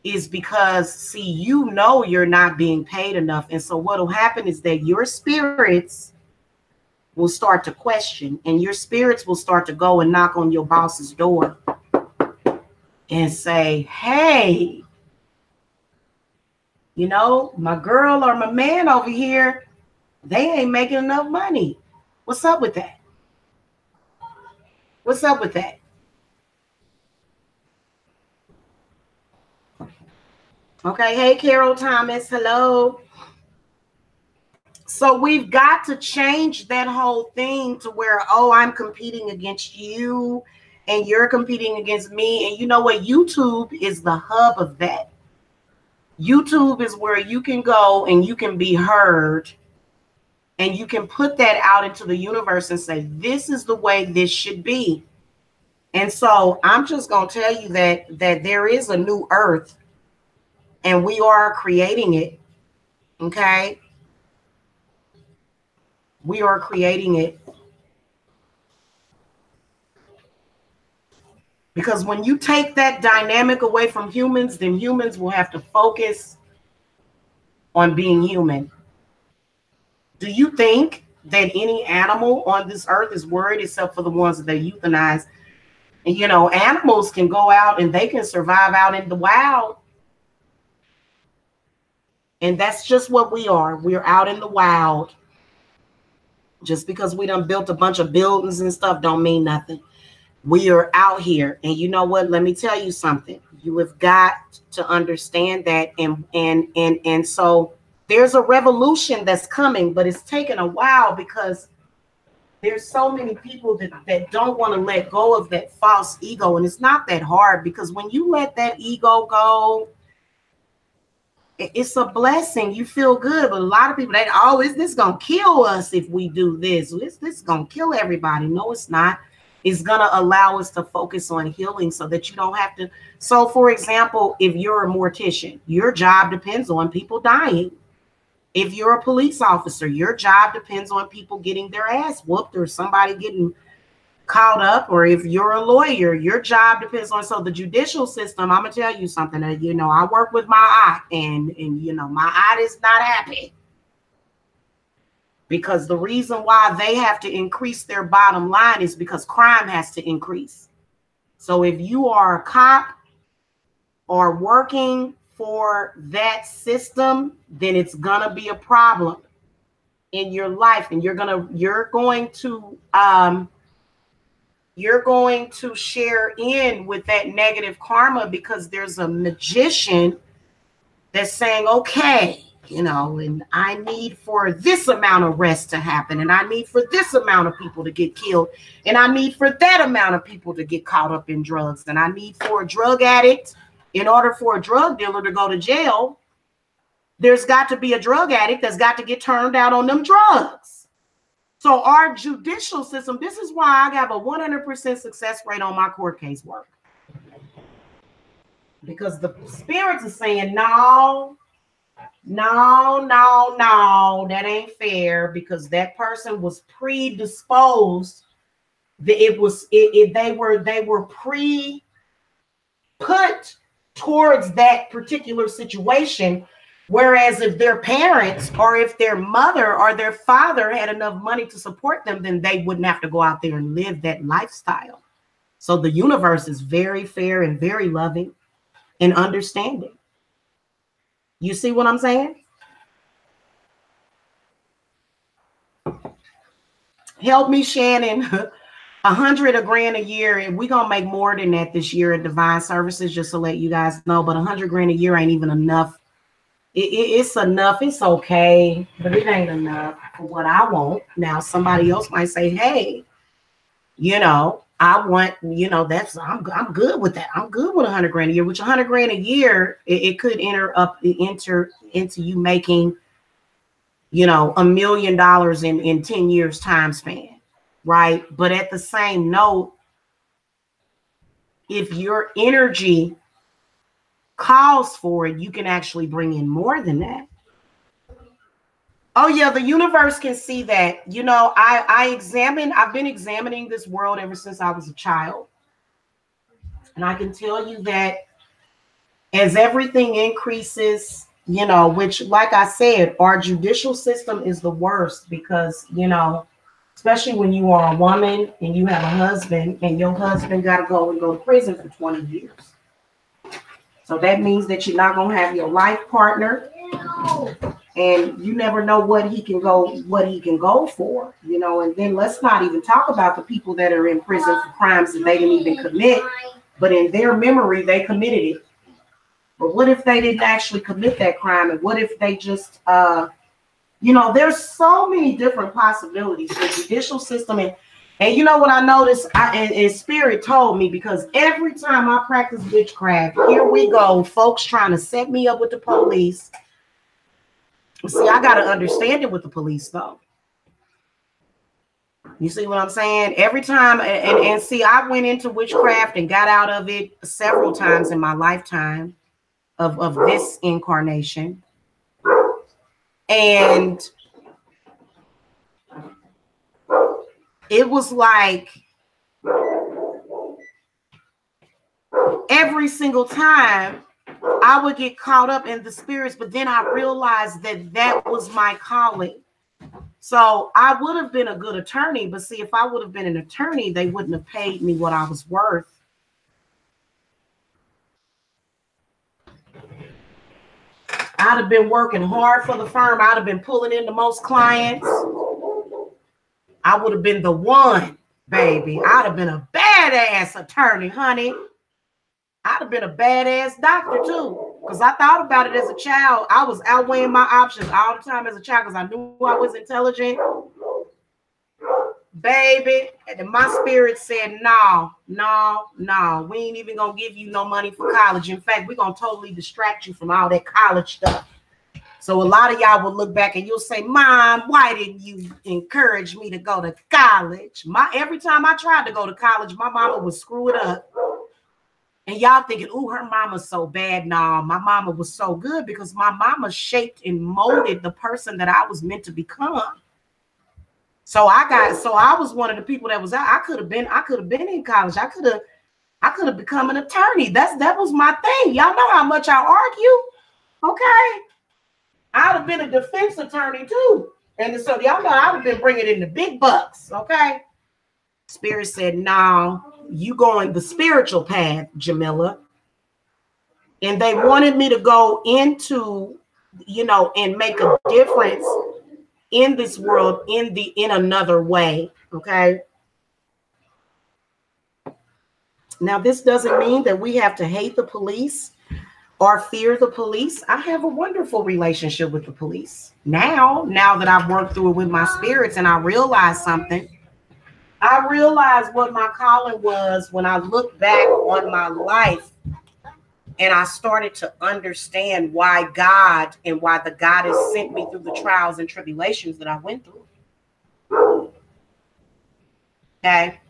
is because, see, you're not being paid enough. And so what will happen is that your spirits will start to question, and your spirits will start to go and knock on your boss's door and say, hey, my girl or my man over here, they ain't making enough money. What's up with that? What's up with that? Okay. Hey, Carol Thomas. Hello. So we've got to change that whole thing to where, oh, I'm competing against you and you're competing against me. And you know what? YouTube is the hub of that. YouTube is where you can go and you can be heard and you can put that out into the universe and say, this is the way this should be. And so I'm just going to tell you that there is a new earth and we are creating it. Okay. We are creating it. Because when you take that dynamic away from humans, then humans will have to focus on being human. Do you think that any animal on this earth is worried except for the ones that they euthanize? And, you know, animals can go out and they can survive out in the wild. And that's just what we are. We're out in the wild. Just because we done built a bunch of buildings and stuff don't mean nothing. We are out here. And you know what? Let me tell you something. You have got to understand that. And so there's a revolution that's coming, but it's taken a while because there's so many people that don't want to let go of that false ego. And it's not that hard because when you let that ego go, it's a blessing. You feel good. But a lot of people, they, oh, is this going to kill us if we do this? Is this going to kill everybody? No, it's not. It's going to allow us to focus on healing so that you don't have to. So, for example, if you're a mortician, your job depends on people dying. If you're a police officer, your job depends on people getting their ass whooped or somebody getting caught up. Or if you're a lawyer, your job depends on. So the judicial system, I'm gonna tell you something. You know, I work with my eye, and you know, my eye is not happy because the reason why they have to increase their bottom line is because crime has to increase. So if you are a cop or working for that system, then it's gonna be a problem in your life, and you're going to share in with that negative karma because there's a magician that's saying, okay, you know, and I need for this amount of rest to happen, and I need for this amount of people to get killed, and I need for that amount of people to get caught up in drugs, and I need for a drug addict. In order for a drug dealer to go to jail, there's got to be a drug addict that's got to get turned out on them drugs. So our judicial system, this is why I have a 100% success rate on my court case work. Because the spirits are saying, no, that ain't fair, because that person was predisposed. They were put towards that particular situation. Whereas if their parents or if their mother or their father had enough money to support them, then they wouldn't have to go out there and live that lifestyle. So the universe is very fair and very loving and understanding. You see what I'm saying? Help me, Shannon. $100 grand a year, and we're gonna make more than that this year at Divine Services, just to let you guys know. But $100 grand a year ain't even enough. It's enough. It's okay, but it ain't enough for what I want. Now, somebody else might say, "Hey, you know, I want, you know, that's I'm good with that. I'm good with $100 grand a year." Which $100 grand a year, it could enter into you making, you know, $1 million in 10 years time span, right? But at the same note, if your energy calls for it, you can actually bring in more than that. Oh yeah, the universe can see that. You know, I've been examining this world ever since I was a child. And I can tell you that as everything increases, you know, which, like I said, our judicial system is the worst because, you know, especially when you are a woman and you have a husband and your husband got to go to prison for 20 years. So that means that you're not going to have your life partner, and you never know what he can go for, you know. And then let's not even talk about the people that are in prison for crimes that they didn't even commit, but in their memory, they committed it. But what if they didn't actually commit that crime? And what if they just, you know, there's so many different possibilities. The judicial system, and you know what I noticed, and Spirit told me, because every time I practice witchcraft, here we go, folks trying to set me up with the police. See, I got to understand it with the police, though. You see what I'm saying? Every time, and see, I went into witchcraft and got out of it several times in my lifetime of this incarnation. And it was like every single time I would get caught up in the spirits, but then I realized that that was my calling. So I would have been a good attorney, but see, if I would have been an attorney, they wouldn't have paid me what I was worth. I'd have been working hard for the firm. I'd have been pulling in the most clients. I would have been the one, baby. I'd have been a badass attorney, honey. I'd have been a badass doctor too, because I thought about it as a child. I was outweighing my options all the time as a child because I knew I was intelligent, baby. And my spirit said, no, we ain't even gonna give you no money for college. In fact, we're gonna totally distract you from all that college stuff. So a lot of y'all will look back and you'll say, Mom, why didn't you encourage me to go to college? Every time I tried to go to college, my mama would screw it up. And y'all thinking, oh, her mama's so bad. Nah, my mama was so good because my mama shaped and molded the person that I was meant to become. So I was one of the people that was out. I could have been in college. I could have become an attorney. That was my thing. Y'all know how much I argue. Okay. I'd have been a defense attorney too. And so y'all know I'd have been bringing in the big bucks. Okay. Spirit said, no, you going the spiritual path, Jamila. And they wanted me to go into, you know, and make a difference in this world in another way. Okay. Now, this doesn't mean that we have to hate the police or fear the police. I have a wonderful relationship with the police. Now that I've worked through it with my spirits and I realized something. I realized what my calling was when I looked back on my life and I started to understand why God and why the Goddess sent me through the trials and tribulations that I went through. Okay.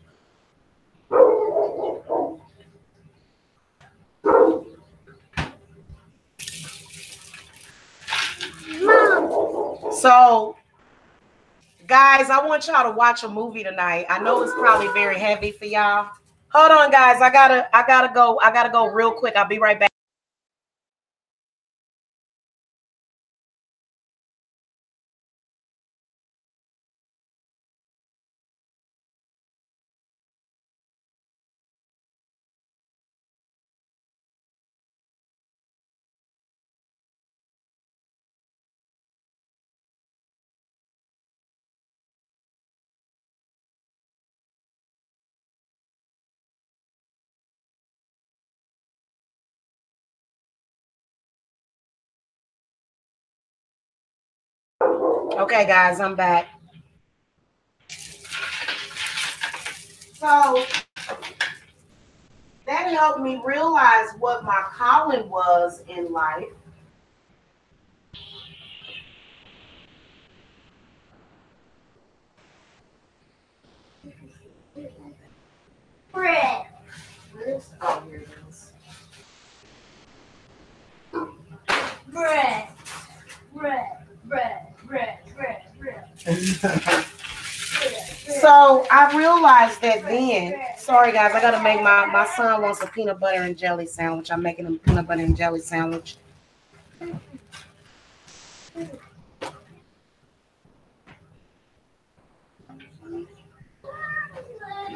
So, guys, I want y'all to watch a movie tonight. I know it's probably very heavy for y'all. Hold on, guys. I gotta go real quick. I'll be right back. Okay, guys, I'm back. So that helped me realize what my calling was in life. Bread. Oh, here it is. Bread. So I realized that then. Sorry, guys, I gotta make my son wants a peanut butter and jelly sandwich. I'm making him a peanut butter and jelly sandwich.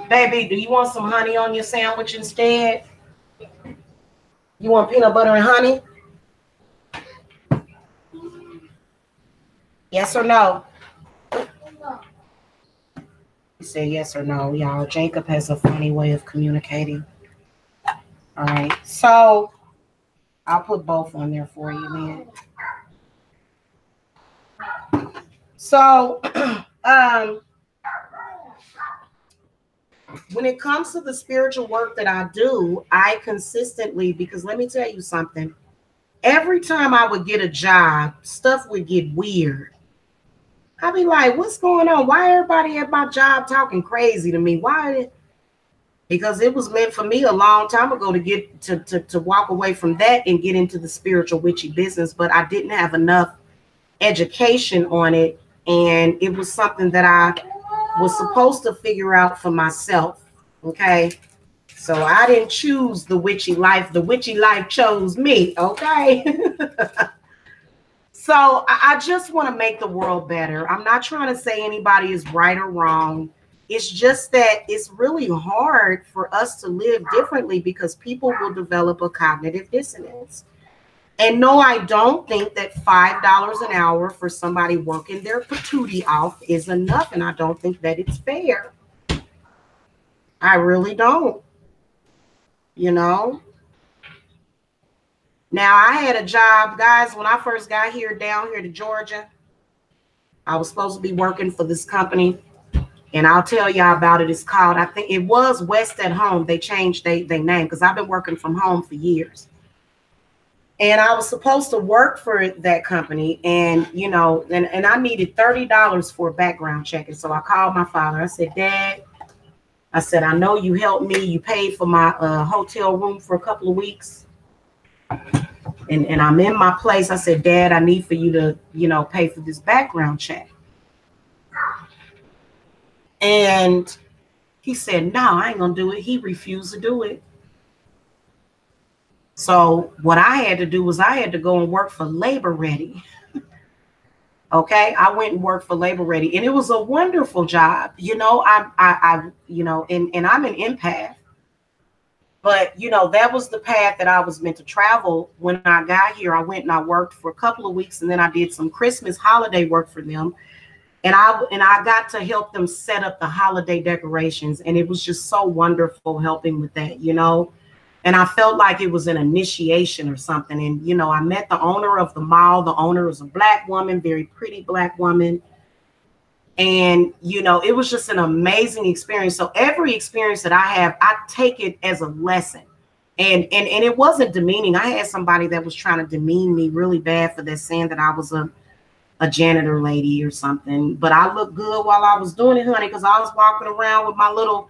Baby, do you want some honey on your sandwich instead? You want peanut butter and honey? Yes or no? You say yes or no, y'all. Jacob has a funny way of communicating. All right. So I'll put both on there for you, man. So, when it comes to the spiritual work that I do, I consistently, because let me tell you something, every time I would get a job, stuff would get weird. I'd be like, what's going on? Why everybody at my job talking crazy to me? Why? Because it was meant for me a long time ago to get to walk away from that and get into the spiritual witchy business, but I didn't have enough education on it, and it was something that I was supposed to figure out for myself. Okay, so I didn't choose the witchy life. The witchy life chose me. Okay. So I just want to make the world better. I'm not trying to say anybody is right or wrong. It's just that it's really hard for us to live differently because people will develop a cognitive dissonance. And no, I don't think that $5 an hour for somebody working their patootie off is enough. And I don't think that it's fair. I really don't. You know? Now, I had a job, guys, when I first got here down here to Georgia. I was supposed to be working for this company. And I'll tell y'all about it. It's called, I think it was West at Home. They changed their name because I've been working from home for years. And I was supposed to work for that company. And, you know, and I needed $30 for a background check. And so I called my father. I said, Dad, I said, I know you helped me. You paid for my hotel room for a couple of weeks. And I'm in my place. I said, Dad, I need for you to, you know, pay for this background check. And he said, no, I ain't gonna do it. He refused to do it. So what I had to do was I had to go and work for Labor Ready. Okay, I went and worked for Labor Ready, and it was a wonderful job. You know, I you know, and I'm an empath. But, you know, that was the path that I was meant to travel. When I got here, I went and I worked for a couple of weeks, and then I did some Christmas holiday work for them. And I got to help them set up the holiday decorations. And it was just so wonderful helping with that, you know. And I felt like it was an initiation or something. And, you know, I met the owner of the mall. The owner was a Black woman, very pretty Black woman. And, you know, it was just an amazing experience. So every experience that I have, I take it as a lesson. And it wasn't demeaning. I had somebody that was trying to demean me really bad for that, saying that I was a janitor lady or something. But I looked good while I was doing it, honey, because I was walking around with my little,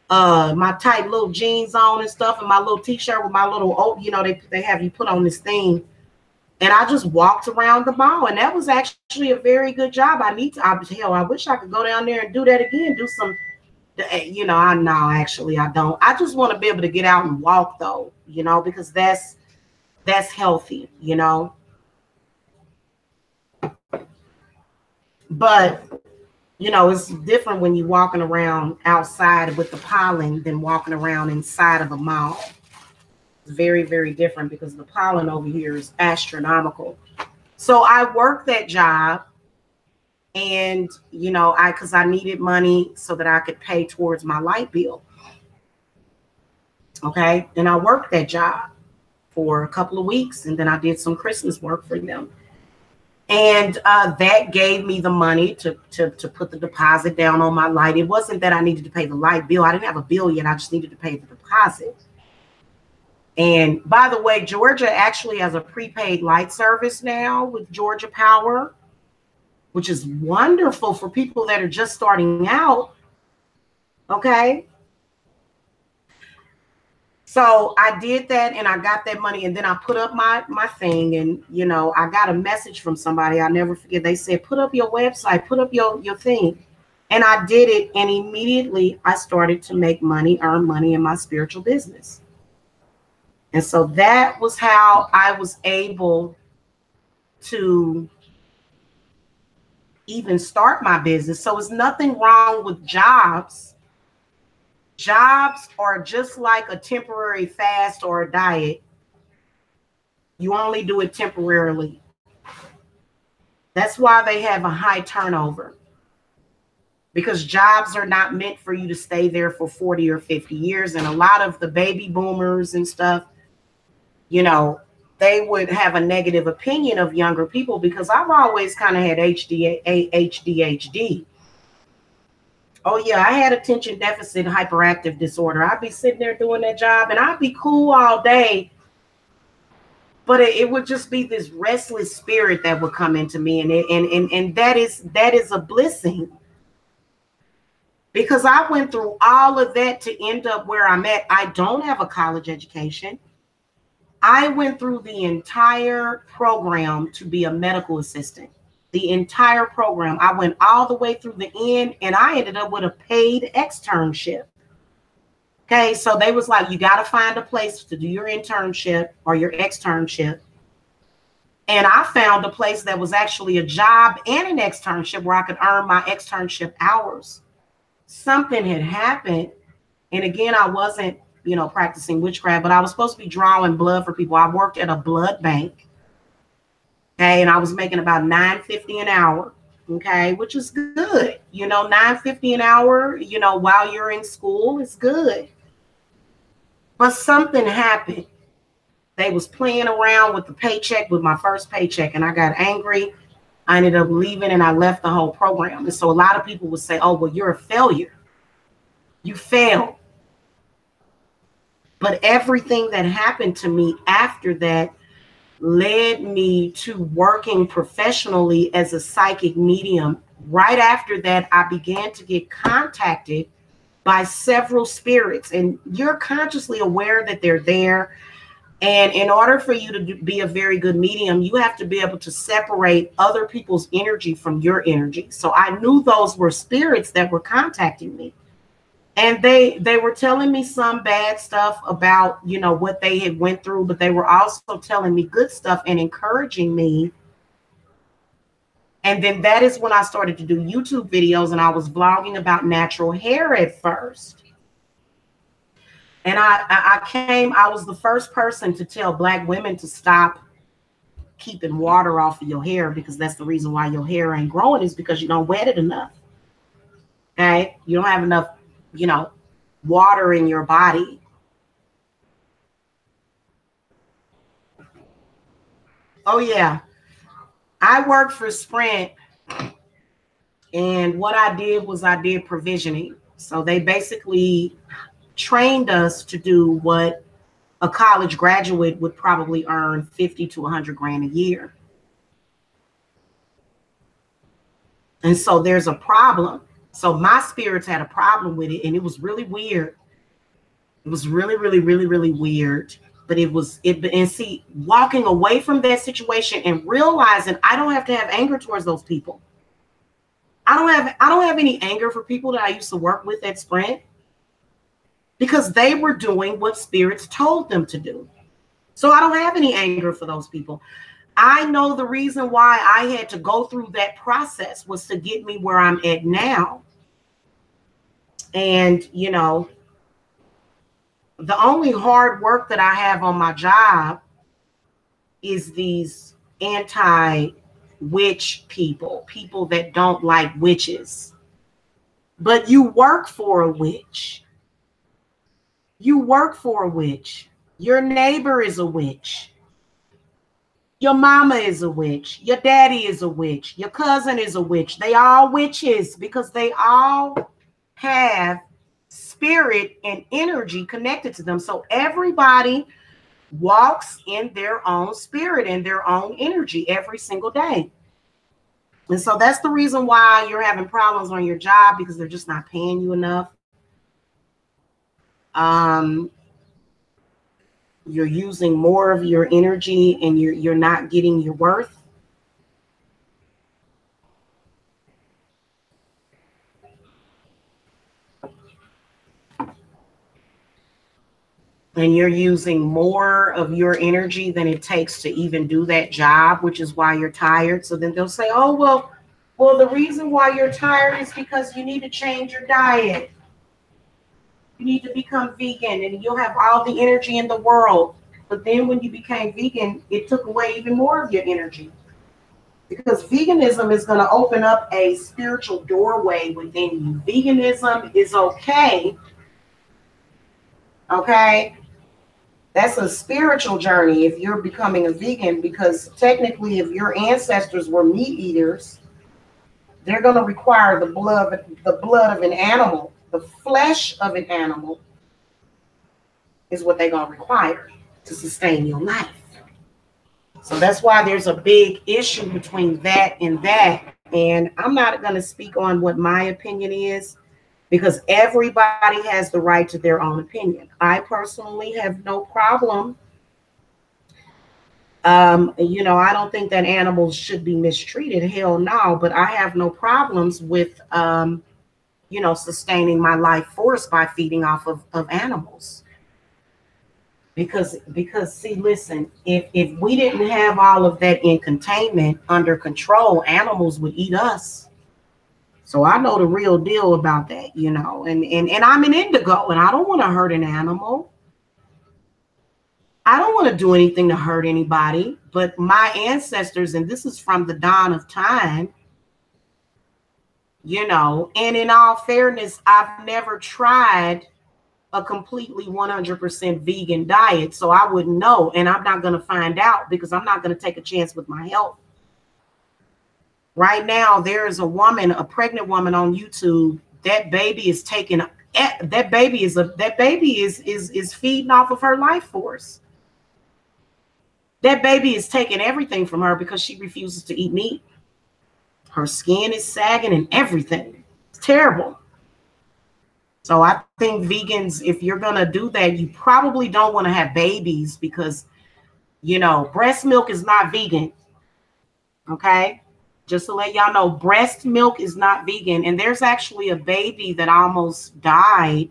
my tight little jeans on and stuff, and my little t-shirt with my little, oh, you know, they have you put on this thing. And I just walked around the mall, and that was actually a very good job. I wish I could go down there and do that again. Do some, you know, actually I don't. I just want to be able to get out and walk though, you know, because that's healthy, you know. But, you know, it's different when you're walking around outside with the pollen than walking around inside of a mall. Very, very different because the pollen over here is astronomical. So I worked that job, and, you know, because I needed money so that I could pay towards my light bill. Okay. And I worked that job for a couple of weeks, and then I did some Christmas work for them. And that gave me the money to put the deposit down on my light. It wasn't that I needed to pay the light bill. I didn't have a bill yet. I just needed to pay the deposit. And by the way, Georgia actually has a prepaid light service now with Georgia Power, which is wonderful for people that are just starting out. Okay. So I did that, and I got that money, and then I put up my thing, and, you know, I got a message from somebody. I'll never forget. They said, put up your website, put up your thing. And I did it, and immediately I started to make money, earn money in my spiritual business. And so that was how I was able to even start my business. So it's nothing wrong with jobs. Jobs are just like a temporary fast or a diet. You only do it temporarily. That's why they have a high turnover, because jobs are not meant for you to stay there for 40 or 50 years. And a lot of the baby boomers and stuff, you know, they would have a negative opinion of younger people because I've always kind of had ADHD. Oh yeah, I had attention deficit hyperactive disorder. I'd be sitting there doing that job and I'd be cool all day, but it would just be this restless spirit that would come into me, and that is a blessing, because I went through all of that to end up where I'm at. I don't have a college education. I went through the entire program to be a medical assistant. The entire program. I went all the way through the end, and I ended up with a paid externship. Okay, so they was like, you got to find a place to do your internship or your externship. And I found a place that was actually a job and an externship where I could earn my externship hours. Something had happened. And again, I wasn't, practicing witchcraft, but I was supposed to be drawing blood for people. I worked at a blood bank. Okay, and I was making about $9.50 an hour. Okay, which is good. $9.50 an hour, while you're in school is good. But something happened. They was playing around with the paycheck, with my first paycheck, and I got angry. I ended up leaving and I left the whole program. And so a lot of people would say, oh, well, you're a failure. You failed. But everything that happened to me after that led me to working professionally as a psychic medium. Right after that, I began to get contacted by several spirits, and you're consciously aware that they're there. And in order for you to be a very good medium, you have to be able to separate other people's energy from your energy. So I knew those were spirits that were contacting me. And they were telling me some bad stuff about, what they had went through, but they were also telling me good stuff and encouraging me. And then that is when I started to do YouTube videos, and I was vlogging about natural hair at first. And I was the first person to tell Black women to stop keeping water off of your hair, because that's the reason why your hair ain't growing, is because you don't wet it enough. Okay? You don't have enough, water in your body. Oh yeah. I worked for Sprint, and what I did was I did provisioning. So they basically trained us to do what a college graduate would probably earn 50 to 100 grand a year. And so there's a problem. So my spirits had a problem with it, and it was really weird. It was really, really, really, really weird. But and see, walking away from that situation and realizing I don't have to have anger towards those people. I don't have any anger for people that I used to work with at Sprint, because they were doing what spirits told them to do. So I don't have any anger for those people. I know the reason why I had to go through that process was to get me where I'm at now. And, the only hard work that I have on my job is these anti-witch people that don't like witches. But you work for a witch. You work for a witch. Your neighbor is a witch. Your mama is a witch. Your daddy is a witch. Your cousin is a witch. They all witches, because they all have spirit and energy connected to them. So everybody walks in their own spirit and their own energy every single day. And so that's the reason why you're having problems on your job, because they're just not paying you enough. You're using more of your energy, and you're not getting your worth. And you're using more of your energy than it takes to even do that job, which is why you're tired. So then they'll say, oh, well, the reason why you're tired is because you need to change your diet. You need to become vegan, and you'll have all the energy in the world. But then when you became vegan, it took away even more of your energy, because veganism is going to open up a spiritual doorway within you. Veganism is okay. Okay. That's a spiritual journey if you're becoming a vegan, because technically if your ancestors were meat eaters, they're going to require the blood of an animal, the flesh of an animal is what they're going to require to sustain your life. So that's why there's a big issue between that and that. And I'm not going to speak on what my opinion is, because everybody has the right to their own opinion. I personally have no problem. You know, I don't think that animals should be mistreated. Hell no. But I have no problems with, you know, sustaining my life force by feeding off of animals. Because see, listen, if we didn't have all of that in containment, under control, animals would eat us. So I know the real deal about that, you know, and I'm an indigo, and I don't want to hurt an animal. I don't want to do anything to hurt anybody, but my ancestors, and this is from the dawn of time, you know, and in all fairness, I've never tried a completely 100% vegan diet, so I wouldn't know, and I'm not going to find out, because I'm not going to take a chance with my health. Right now, there is a woman, a pregnant woman on YouTube. That baby is taking, that baby is feeding off of her life force. That baby is taking everything from her because she refuses to eat meat. Her skin is sagging and everything. It's terrible. So I think vegans, if you're going to do that, you probably don't want to have babies, because, you know, breast milk is not vegan. Okay? Just to let y'all know, breast milk is not vegan. And there's actually a baby that almost died.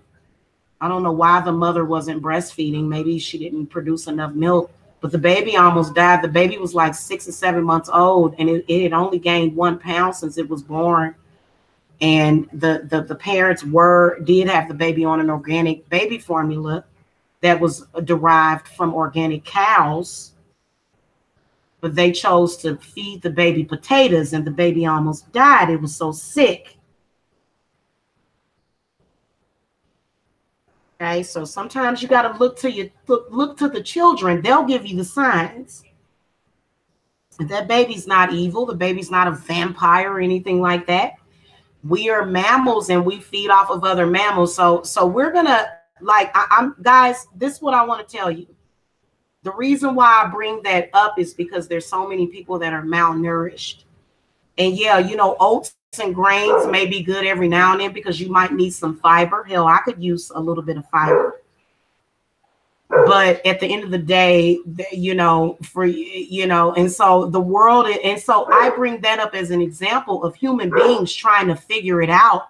I don't know why the mother wasn't breastfeeding. Maybe she didn't produce enough milk, but the baby almost died. The baby was like 6 or 7 months old, and it had only gained 1 pound since it was born. And the parents did have the baby on an organic baby formula that was derived from organic cows, but they chose to feed the baby potatoes, and the baby almost died. It was so sick. Okay, so sometimes you got to look to the children. They'll give you the signs. That baby's not evil. The baby's not a vampire or anything like that. We are mammals, and we feed off of other mammals. So we're gonna, like, I'm guys, this is what I want to tell you. The reason why I bring that up is because there's so many people that are malnourished. And yeah, you know, oats and grains may be good every now and then, because you might need some fiber. Hell, I could use a little bit of fiber. But at the end of the day, you know, and so the world, and so I bring that up as an example of human beings trying to figure it out.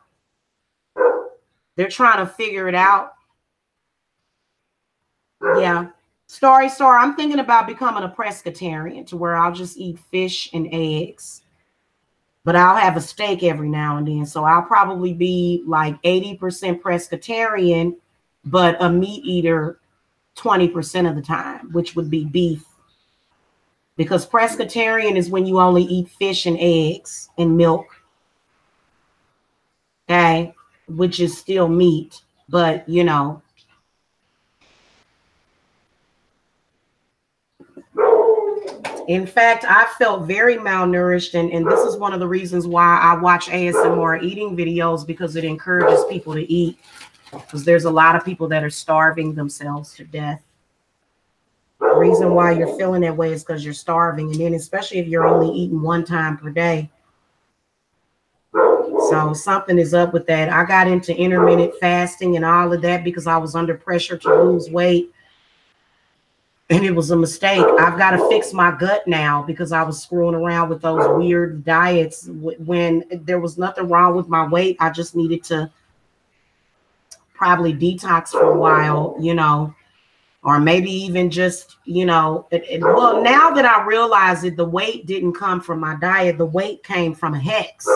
They're trying to figure it out. Yeah. Story, I'm thinking about becoming a pescatarian, to where I'll just eat fish and eggs, but I'll have a steak every now and then. So I'll probably be like 80% pescatarian, but a meat eater 20% of the time, which would be beef. Because pescatarian is when you only eat fish and eggs and milk. Okay, which is still meat, but you know. In fact, I felt very malnourished, and this is one of the reasons why I watch ASMR eating videos, because it encourages people to eat. Because there's a lot of people that are starving themselves to death. The reason why you're feeling that way is because you're starving, and then especially if you're only eating 1 time per day. So something is up with that. I got into intermittent fasting and all of that because I was under pressure to lose weight. And it was a mistake. I've got to fix my gut now, because I was screwing around with those weird diets when there was nothing wrong with my weight. I just needed to probably detox for a while, you know, or maybe even just, you know, well, now that I realize it, the weight didn't come from my diet. The weight came from a hex.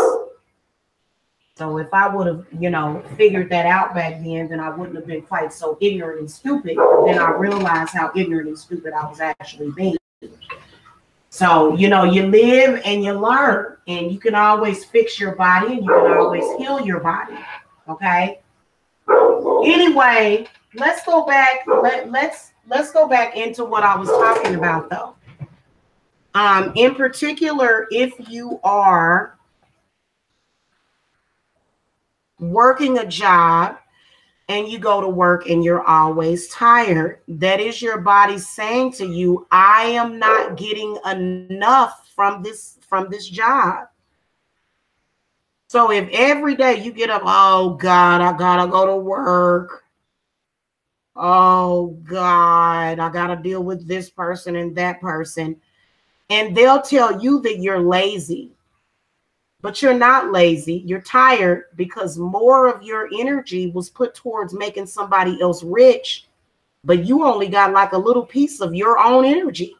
So if I would have, you know, figured that out back then I wouldn't have been quite so ignorant and stupid. But then I realized how ignorant and stupid I was actually being. So, you know, you live and you learn, and you can always fix your body, and you can always heal your body. Okay. Anyway, let's go back. Let's go back into what I was talking about, though. In particular, if you are working a job and you go to work and you're always tired, that is your body saying to you, I am not getting enough from this job. So if every day you get up, oh God, I gotta go to work. Oh God, I gotta deal with this person and that person. And they'll tell you that you're lazy. But you're not lazy. You're tired because more of your energy was put towards making somebody else rich, but you only got like a little piece of your own energy.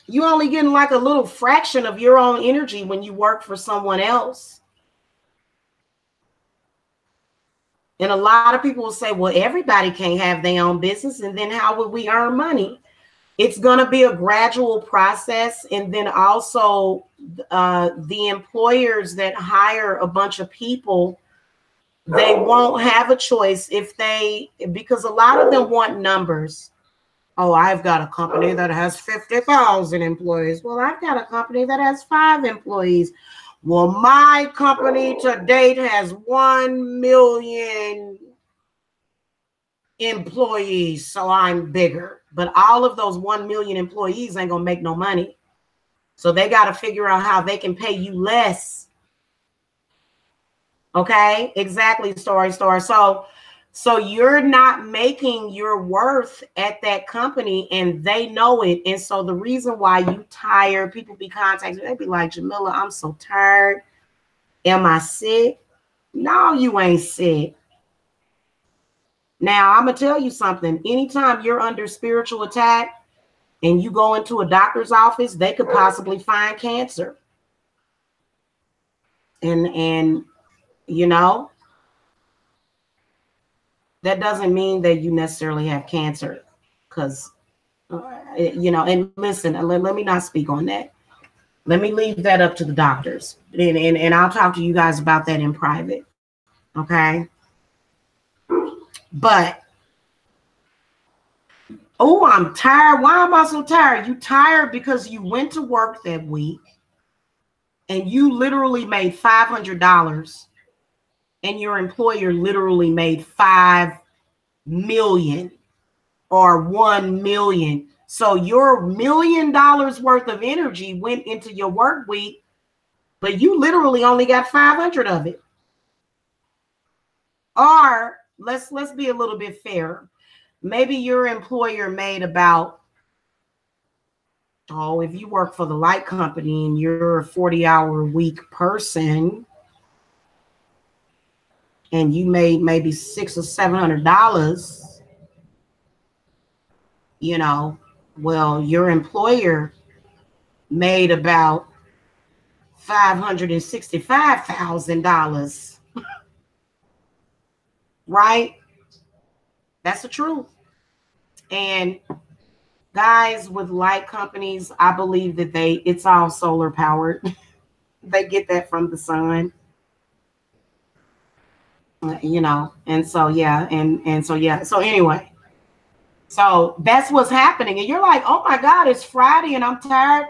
You only getting like a little fraction of your own energy when you work for someone else. And a lot of people will say, well, everybody can't have their own business. And then how would we earn money? It's going to be a gradual process. And then also the employers that hire a bunch of people, they won't have a choice because a lot of them want numbers. Oh, I've got a company that has 50,000 employees. Well, I've got a company that has 5 employees. Well, my company to date has 1 million employees, so I'm bigger. But all of those 1 million employees ain't gonna make no money. So they got to figure out how they can pay you less. Okay, exactly, story. So you're not making your worth at that company, and they know it. And so the reason why you tired, people be contacting, they be like, Jamila, I'm so tired. Am I sick? No, you ain't sick. Now, I'm going to tell you something. Anytime you're under spiritual attack and you go into a doctor's office, they could possibly find cancer. And you know, that doesn't mean that you necessarily have cancer, because, you know, and listen, let me not speak on that. Let me leave that up to the doctors. And I'll talk to you guys about that in private. Okay. But, oh, I'm tired. Why am I so tired? You tired because you went to work that week and you literally made $500 and your employer literally made 5 million or 1 million. So your $1 million worth of energy went into your work week, but you literally only got 500 of it. Or let's be a little bit fair. Maybe your employer made about, oh, if you work for the light company and you're a 40-hour week person and you made maybe $600 or $700, you know, well, your employer made about $565,000, right? That's the truth. And guys with light companies, I believe that it's all solar powered. They get that from the sun, you know. And so yeah, and so yeah. So anyway, so that's what's happening. And you're like, oh my God, it's Friday and I'm tired.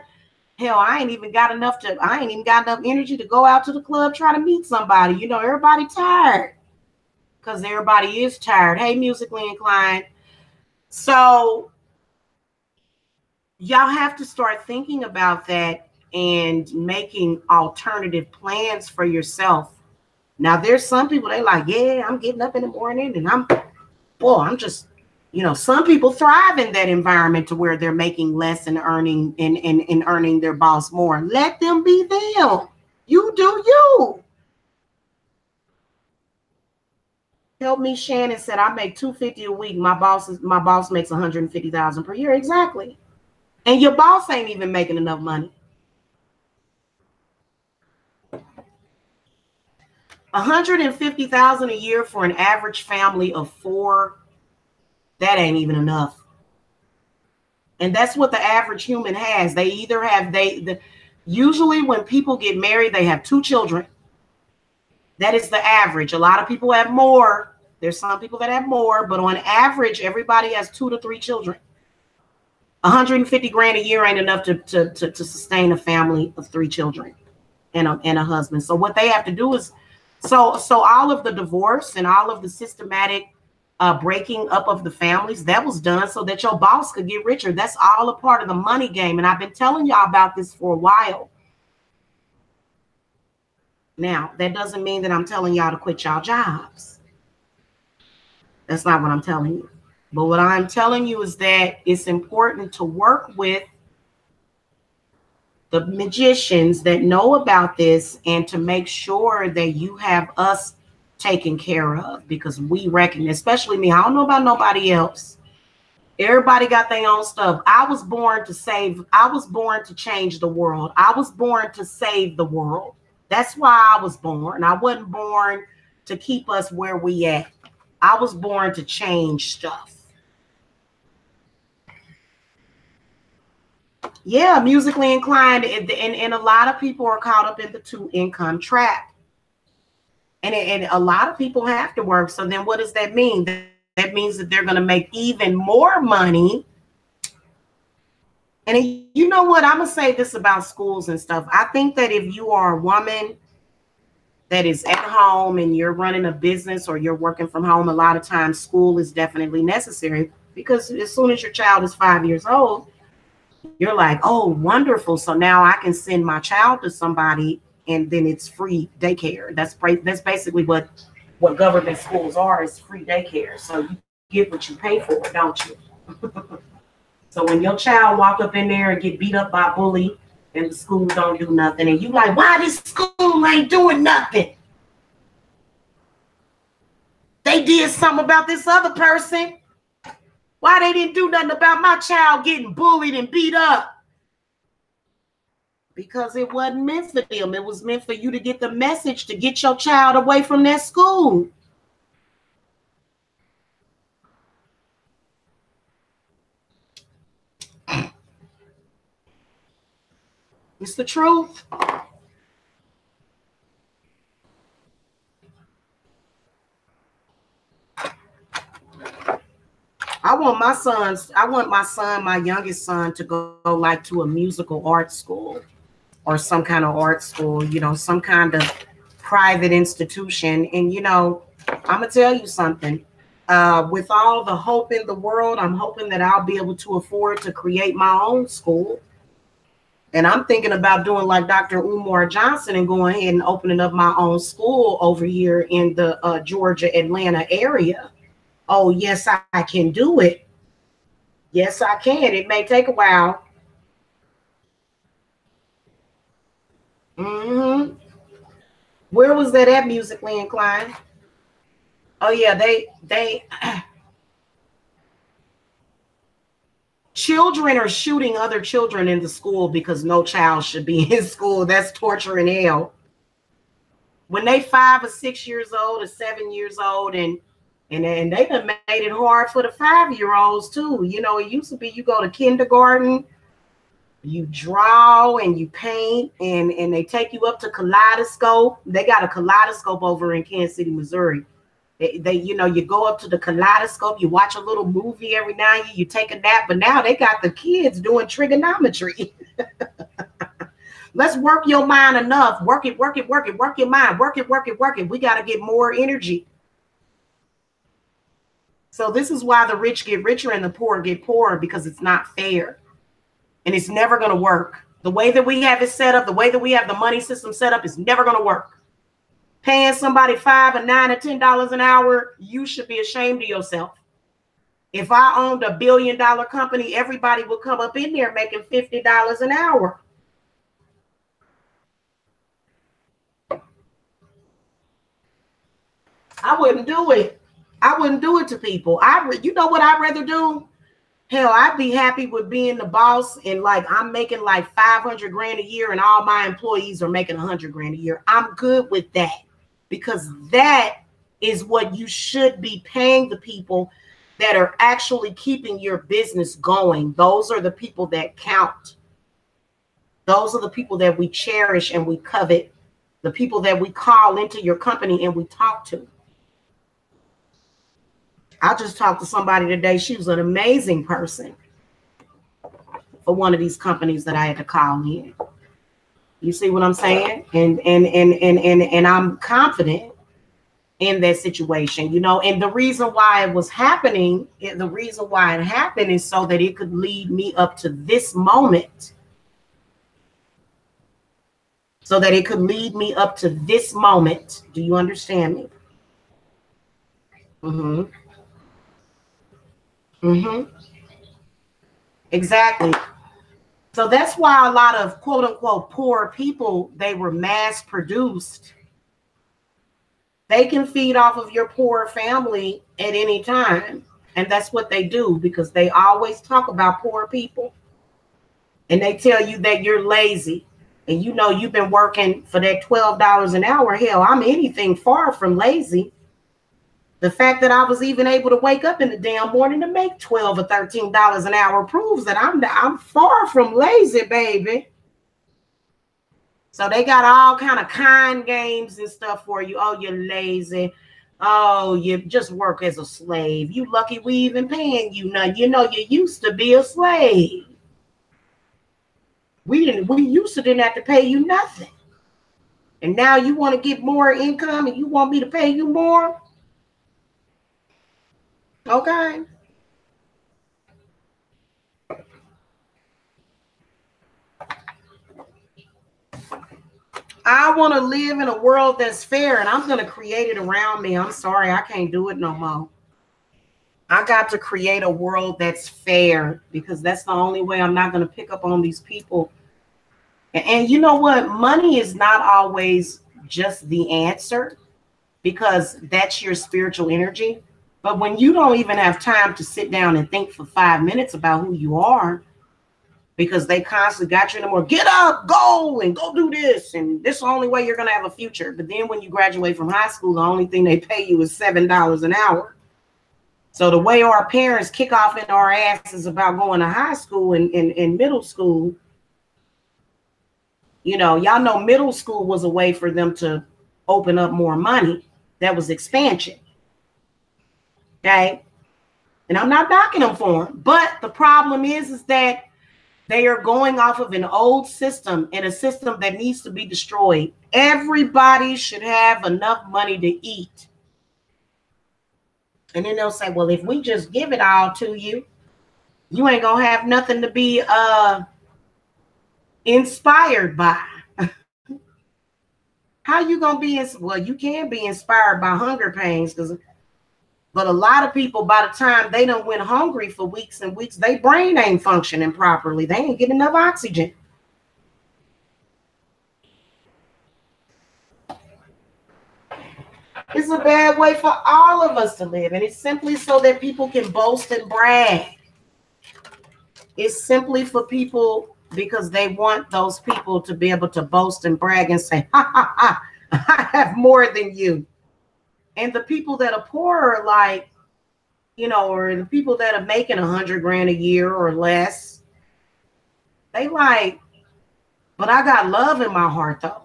Hell, I ain't even got enough energy to go out to the club, try to meet somebody. You know, everybody tired because everybody is tired. Hey, musically inclined. So y'all have to start thinking about that and making alternative plans for yourself. Now, there's some people, they like, yeah, I'm getting up in the morning and I'm just, you know, some people thrive in that environment to where they're making less and earning and earning their boss more. Let them be them. You do you. Help me, Shannon said, I make $250 a week. My boss makes $150,000 per year. Exactly. And your boss ain't even making enough money. $150,000 a year for an average family of 4. That ain't even enough. And that's what the average human has. They either have usually when people get married, they have 2 children. That is the average. A lot of people have more. There's some people that have more, but on average, everybody has 2 to 3 children. 150 grand a year ain't enough to sustain a family of 3 children and a husband. So what they have to do is, so all of the divorce and all of the systematic breaking up of the families, that was done so that your boss could get richer. That's all a part of the money game. And I've been telling y'all about this for a while. Now, that doesn't mean that I'm telling y'all to quit y'all jobs. That's not what I'm telling you. But what I'm telling you is that it's important to work with the magicians that know about this and to make sure that you have us taken care of, because we reckon, especially me, I don't know about nobody else. Everybody got their own stuff. I was born to save. I was born to change the world. I was born to save the world. That's why I was born. I wasn't born to keep us where we at. I was born to change stuff. Yeah, musically inclined, and a lot of people are caught up in the 2-income trap. And a lot of people have to work. So then what does that mean? That means that they're going to make even more money. And you know what? I'm going to say this about schools and stuff. I think that if you are a woman that is at home and you're running a business or you're working from home, a lot of times school is definitely necessary, because as soon as your child is 5 years old, you're like, oh, wonderful. So now I can send my child to somebody and then it's free daycare. That's basically what government schools are, is free daycare. So you get what you pay for, don't you? So when your child walk up in there and get beat up by a bully and the school don't do nothing, and you like, why this school ain't doing nothing? They did something about this other person. Why they didn't do nothing about my child getting bullied and beat up? Because it wasn't meant for them. It was meant for you to get the message to get your child away from that school. It's the truth. I want my son, my youngest son, to go like to a musical art school or some kind of art school, you know, some kind of private institution. And, you know, I'm going to tell you something. With all the hope in the world, I'm hoping that I'll be able to afford to create my own school. And I'm thinking about doing like Dr. Umar Johnson and going ahead and opening up my own school over here in the Georgia, Atlanta area. Oh, yes, I can do it. Yes, I can. It may take a while. Where was that at, Musically Inclined? Oh, yeah, they children are shooting other children in the school because no child should be in school. That's torture and hell. When they 5 or 6 years old or 7 years old, and they done made it hard for the 5-year-olds too. You know, it used to be you go to kindergarten, you draw and you paint, and they take you up to Kaleidoscope. They got a Kaleidoscope over in Kansas City, Missouri. They you know, you go up to the Kaleidoscope, you watch a little movie every now and then, you take a nap, but now they got the kids doing trigonometry. Let's work your mind enough. Work it, work your mind. Work it. We got to get more energy. So this is why the rich get richer and the poor get poorer, because it's not fair. And it's never going to work. The way that we have it set up, the way that we have the money system set up, is never going to work. Paying somebody $5 or $9 or $10 an hour, you should be ashamed of yourself. If I owned $1 billion company, everybody would come up in there making $50 an hour. I wouldn't do it. I wouldn't do it to people. You know what I'd rather do? Hell, I'd be happy with being the boss and like I'm making like 500 grand a year and all my employees are making 100 grand a year. I'm good with that, because that is what you should be paying the people that are actually keeping your business going. Those are the people that count. Those are the people that we cherish and we covet the people that we call into your company and we talk to. I just talked to somebody today. She was an amazing person for one of these companies that I had to call in. You see what I'm saying? And I'm confident in that situation, you know, and the reason why it was happening, the reason why it happened is so that it could lead me up to this moment. So that it could lead me up to this moment. Do you understand me? Mm-hmm. Mm-hmm. Exactly. So that's why a lot of quote unquote poor people, they were mass produced. They can feed off of your poor family at any time. And that's what they do, because they always talk about poor people. And they tell you that you're lazy. And you know you've been working for that $12 an hour. Hell, I'm anything far from lazy. The fact that I was even able to wake up in the damn morning to make $12 or $13 an hour proves that I'm far from lazy, baby. So they got all kind of kind games and stuff for you. Oh, you're lazy. Oh, you just work as a slave. You lucky we even paying you none. You know, you used to be a slave. We used to didn't have to pay you nothing. And now you want to get more income and you want me to pay you more? Okay. I want to live in a world that's fair, and I'm going to create it around me. I'm sorry, I can't do it no more. I got to create a world that's fair, because that's the only way. I'm not going to pick up on these people. And you know what? Money is not always just the answer, because that's your spiritual energy. But when you don't even have time to sit down and think for 5 minutes about who you are, because they constantly got you in the morning, get up, go, and go do this. And this is the only way you're going to have a future. But then when you graduate from high school, the only thing they pay you is $7 an hour. So the way our parents kick off in our asses about going to high school and middle school, you know, y'all know middle school was a way for them to open up more money. That was expansion. Okay. And I'm not knocking them for them. But the problem is that they are going off of an old system, and a system that needs to be destroyed. Everybody should have enough money to eat. And then they'll say, well, if we just give it all to you, you ain't going to have nothing to be inspired by. How you going to be? Well, you can be inspired by hunger pains, but a lot of people, by the time they done went hungry for weeks and weeks, their brain ain't functioning properly. They ain't getting enough oxygen. It's a bad way for all of us to live. And it's simply so that people can boast and brag. It's simply for people, because they want those people to be able to boast and brag and say, ha, ha, ha, I have more than you. And the people that are poor are like, you know, or the people that are making $100 grand a year or less, they like, but I got love in my heart though.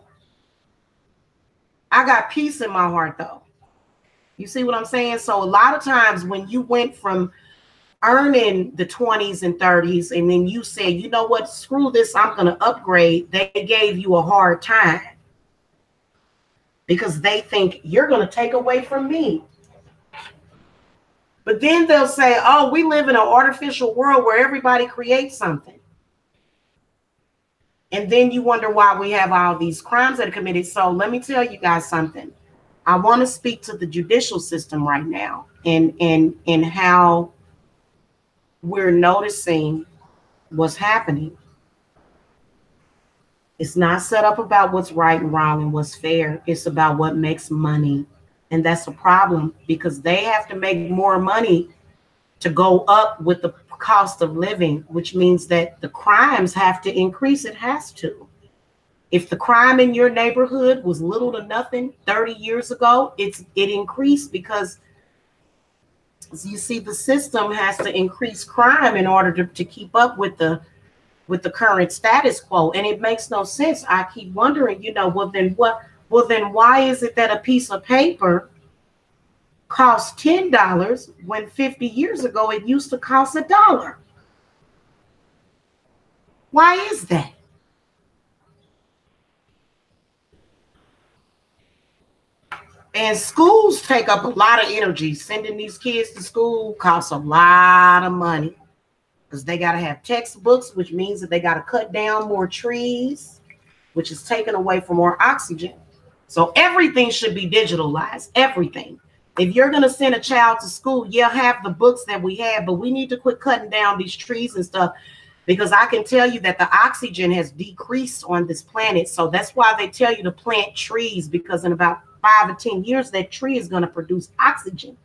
I got peace in my heart though. You see what I'm saying? So a lot of times when you went from earning the 20s and 30s, and then you said, you know what, screw this, I'm going to upgrade, they gave you a hard time, because they think you're going to take away from me. But then they'll say, oh, we live in an artificial world where everybody creates something. And then you wonder why we have all these crimes that are committed. So let me tell you guys something. I want to speak to the judicial system right now, and how we're noticing what's happening. It's not set up about what's right and wrong and what's fair. It's about what makes money. And that's a problem, because they have to make more money to go up with the cost of living, which means that the crimes have to increase. It has to. If the crime in your neighborhood was little to nothing 30 years ago, it increased, because you see, the system has to increase crime in order to keep up with the current status quo. And it makes no sense. I keep wondering, you know, well, then what Well, then why is it that a piece of paper costs $10 when 50 years ago it used to cost $1? Why is that? And schools take up a lot of energy. Sending these kids to school costs a lot of money because they got to have textbooks, which means that they got to cut down more trees, which is taken away from more oxygen. So everything should be digitalized, everything. If you're going to send a child to school, yeah, have the books that we have, but we need to quit cutting down these trees and stuff, because I can tell you that the oxygen has decreased on this planet. So that's why they tell you to plant trees, because in about 5 or 10 years, that tree is going to produce oxygen.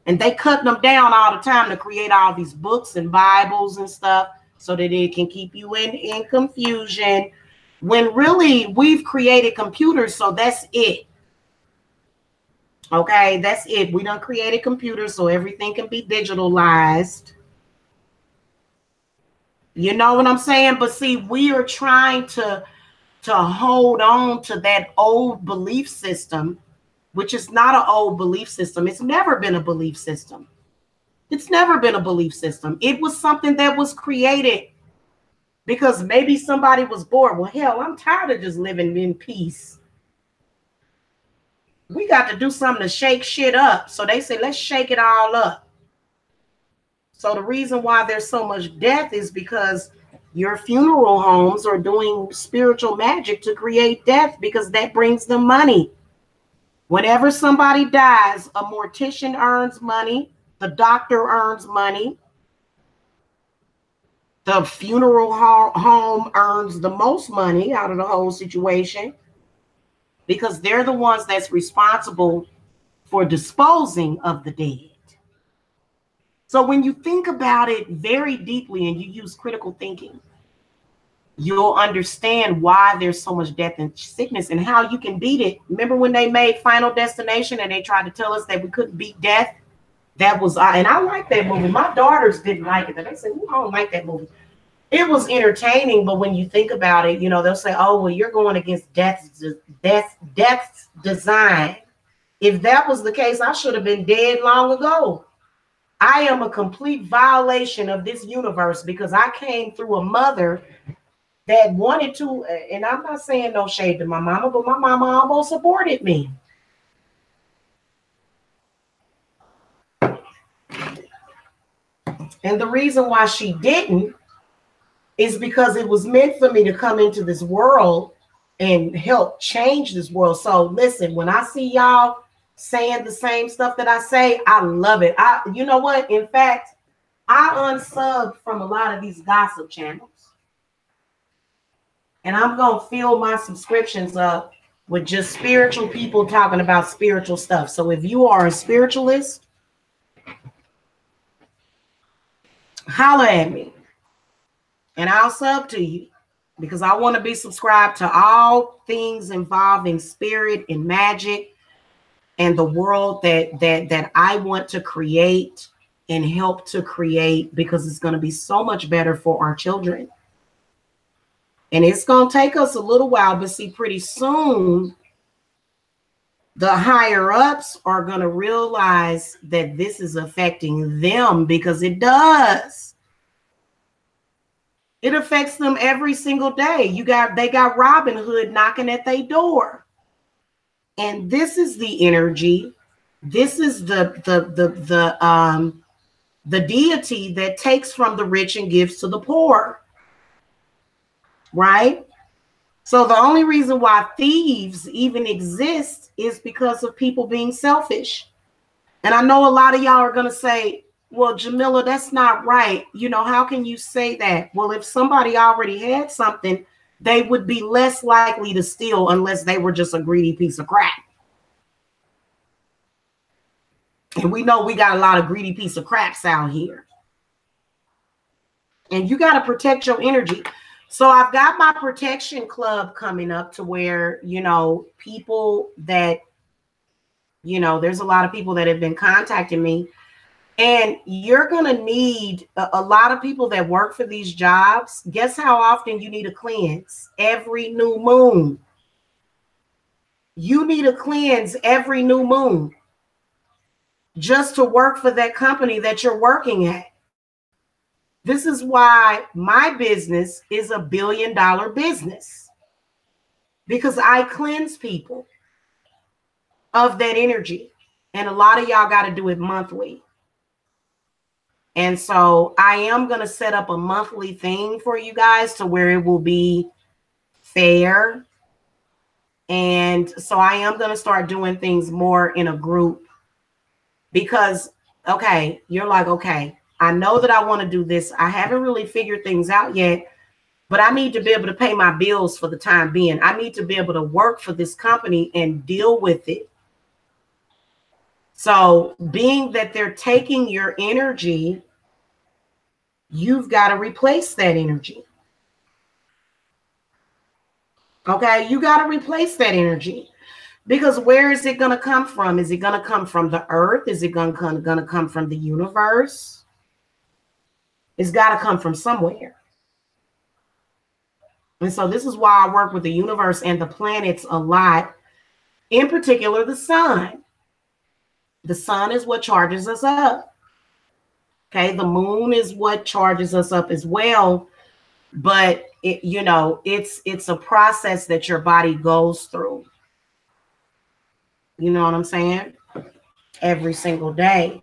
And they cut them down all the time to create all these books and Bibles and stuff so that it can keep you in confusion, when really we've created computers. So that's it. Okay, that's it. We done created computers so everything can be digitalized. You know what I'm saying? But see, we are trying to hold on to that old belief system, which is not an old belief system. It's never been a belief system. It's never been a belief system. It was something that was created because maybe somebody was bored. Well, hell, I'm tired of just living in peace. We got to do something to shake shit up. So they say, let's shake it all up. So the reason why there's so much death is because your funeral homes are doing spiritual magic to create death, because that brings them money. Whenever somebody dies, a mortician earns money, the doctor earns money, the funeral home earns the most money out of the whole situation, because they're the ones that's responsible for disposing of the dead. So when you think about it very deeply and you use critical thinking, you'll understand why there's so much death and sickness and how you can beat it. Remember when they made Final Destination and they tried to tell us that we couldn't beat death? That was, and I like that movie. My daughters didn't like it. They said, I don't like that movie. It was entertaining, but when you think about it, you know, they'll say, oh, well, you're going against death's design. If that was the case, I should have been dead long ago. I am a complete violation of this universe because I came through a mother that wanted to, and I'm not saying no shade to my mama, but my mama almost aborted me. And the reason why she didn't is because it was meant for me to come into this world and help change this world. So listen, when I see y'all saying the same stuff that I say, I love it. You know what? In fact, I unsubbed from a lot of these gossip channels. And I'm going to fill my subscriptions up with just spiritual people talking about spiritual stuff. So if you are a spiritualist, holler at me and I'll sub to you, because I want to be subscribed to all things involving spirit and magic and the world that I want to create and help to create, because it's going to be so much better for our children. And it's going to take us a little while, but see, pretty soon, the higher ups are going to realize that this is affecting them, because it does. It affects them every single day. They got Robin Hood knocking at their door. And this is the energy. This is the deity that takes from the rich and gives to the poor. Right? So the only reason why thieves even exist is because of people being selfish. And I know a lot of y'all are going to say, well, Jamila, that's not right. You know, how can you say that? Well, if somebody already had something, they would be less likely to steal unless they were just a greedy piece of crap. And we know we got a lot of greedy piece of craps out here. And you got to protect your energy. So I've got my protection club coming up to where, you know, people that, you know, there's a lot of people that have been contacting me, and you're going to need a lot of people that work for these jobs. Guess how often you need a cleanse? Every new moon. You need a cleanse every new moon just to work for that company that you're working at. This is why my business is a $1 billion business, because I cleanse people of that energy. And a lot of y'all got to do it monthly. And so I am going to set up a monthly thing for you guys to where it will be fair. And so I am going to start doing things more in a group, because, okay, you're like, okay, I know that I want to do this. I haven't really figured things out yet, but I need to be able to pay my bills for the time being. I need to be able to work for this company and deal with it. So being that they're taking your energy, you've got to replace that energy. Okay, you got to replace that energy, because where is it going to come from? Is it going to come from the earth? Is it going to come from the universe? It's got to come from somewhere. And so this is why I work with the universe and the planets a lot, in particular the sun. The sun is what charges us up. Okay, the moon is what charges us up as well. But it, you know, it's a process that your body goes through. You know what I'm saying? Every single day.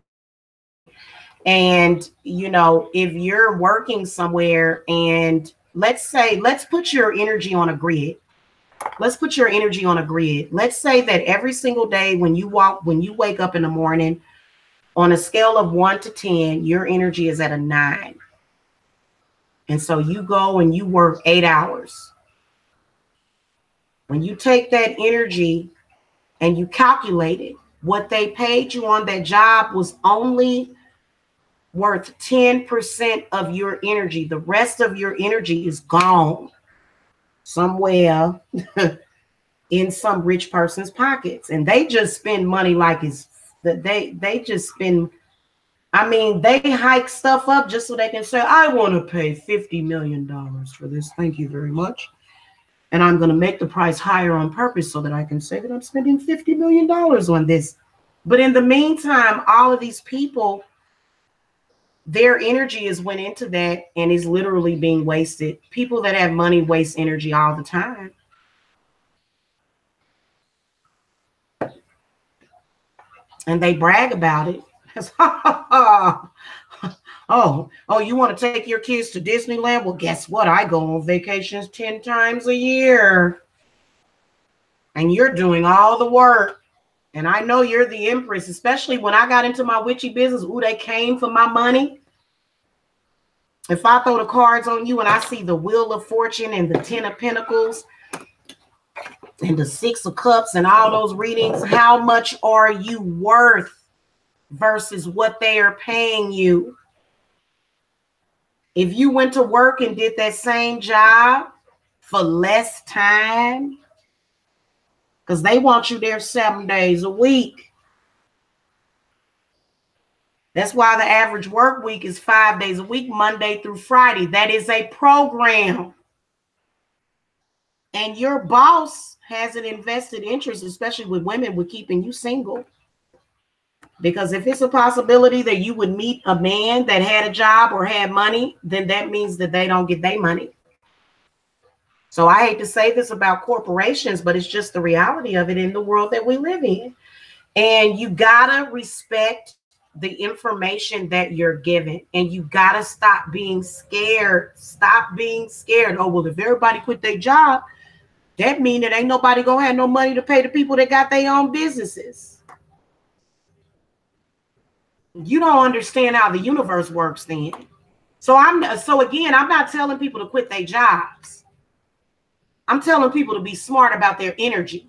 And, you know, if you're working somewhere and let's put your energy on a grid. Let's put your energy on a grid. Let's say that every single day when you wake up in the morning, on a scale of 1 to 10, your energy is at a 9. And so you go and you work 8 hours. When you take that energy and you calculate it, what they paid you on that job was only worth 10% of your energy. The rest of your energy is gone somewhere in some rich person's pockets, and they just spend money like it's that they just spend. I mean, they hike stuff up just so they can say, I want to pay $50 million for this. Thank you very much. And I'm going to make the price higher on purpose so that I can say that I'm spending $50 million on this. But in the meantime, all of these people, their energy is went into that and is literally being wasted. People that have money waste energy all the time. And they brag about it. Oh, you want to take your kids to Disneyland? Well, guess what? I go on vacations 10 times a year. And you're doing all the work. And I know you're the empress, especially when I got into my witchy business. Ooh, they came for my money. If I throw the cards on you and I see the Wheel of Fortune and the 10 of Pentacles and the 6 of Cups and all those readings, how much are you worth versus what they are paying you? If you went to work and did that same job for less time, because they want you there 7 days a week. That's why the average work week is 5 days a week, Monday through Friday. That is a program. And your boss has an invested interest, especially with women, with keeping you single. Because if it's a possibility that you would meet a man that had a job or had money, then that means that they don't get their money. So I hate to say this about corporations, but it's just the reality of it in the world that we live in. And you gotta respect the information that you're given, and you gotta stop being scared. Stop being scared. Oh, well, if everybody quit their job, that means that ain't nobody gonna have no money to pay the people that got their own businesses. You don't understand how the universe works then. So again, I'm not telling people to quit their jobs. I'm telling people to be smart about their energy.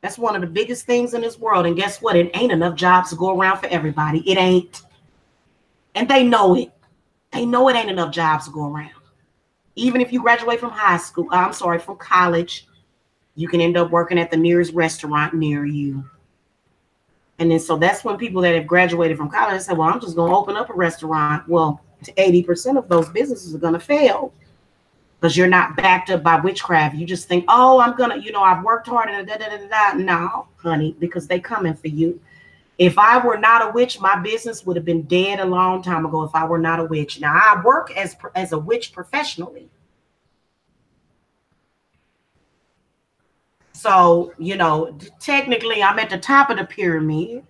That's one of the biggest things in this world. And guess what? It ain't enough jobs to go around for everybody. It ain't. And they know it. They know it ain't enough jobs to go around. Even if you graduate from from college, you can end up working at the nearest restaurant near you. And then so that's when people that have graduated from college say, well, I'm just going to open up a restaurant. Well, 80% of those businesses are going to fail. because you're not backed up by witchcraft. You just think, oh, I'm gonna, I've worked hard and da da da da. No, honey, because they coming for you. If I were not a witch, my business would have been dead a long time ago. If I were not a witch, now I work as a witch professionally. So, technically I'm at the top of the pyramid,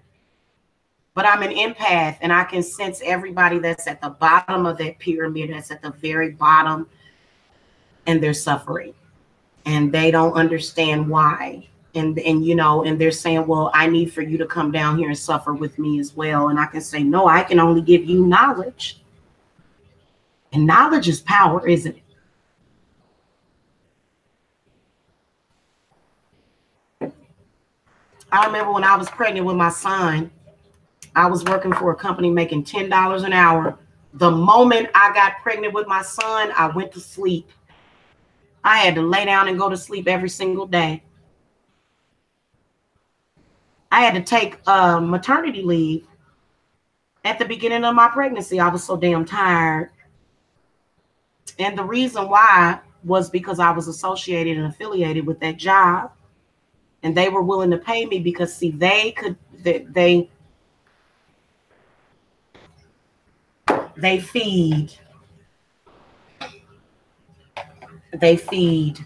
but I'm an empath and I can sense everybody that's at the bottom of that pyramid, that's at the very bottom, and they're suffering and they don't understand why. And they're saying, well, I need for you to come down here and suffer with me as well. And I can say, no, I can only give you knowledge. And knowledge is power, isn't it? I remember when I was pregnant with my son, I was working for a company making $10 an hour. The moment I got pregnant with my son, I went to sleep. I had to lay down and go to sleep every single day. I had to take maternity leave at the beginning of my pregnancy. I was so damn tired. And the reason why was because I was associated and affiliated with that job. And they were willing to pay me because, see, they feed. They feed.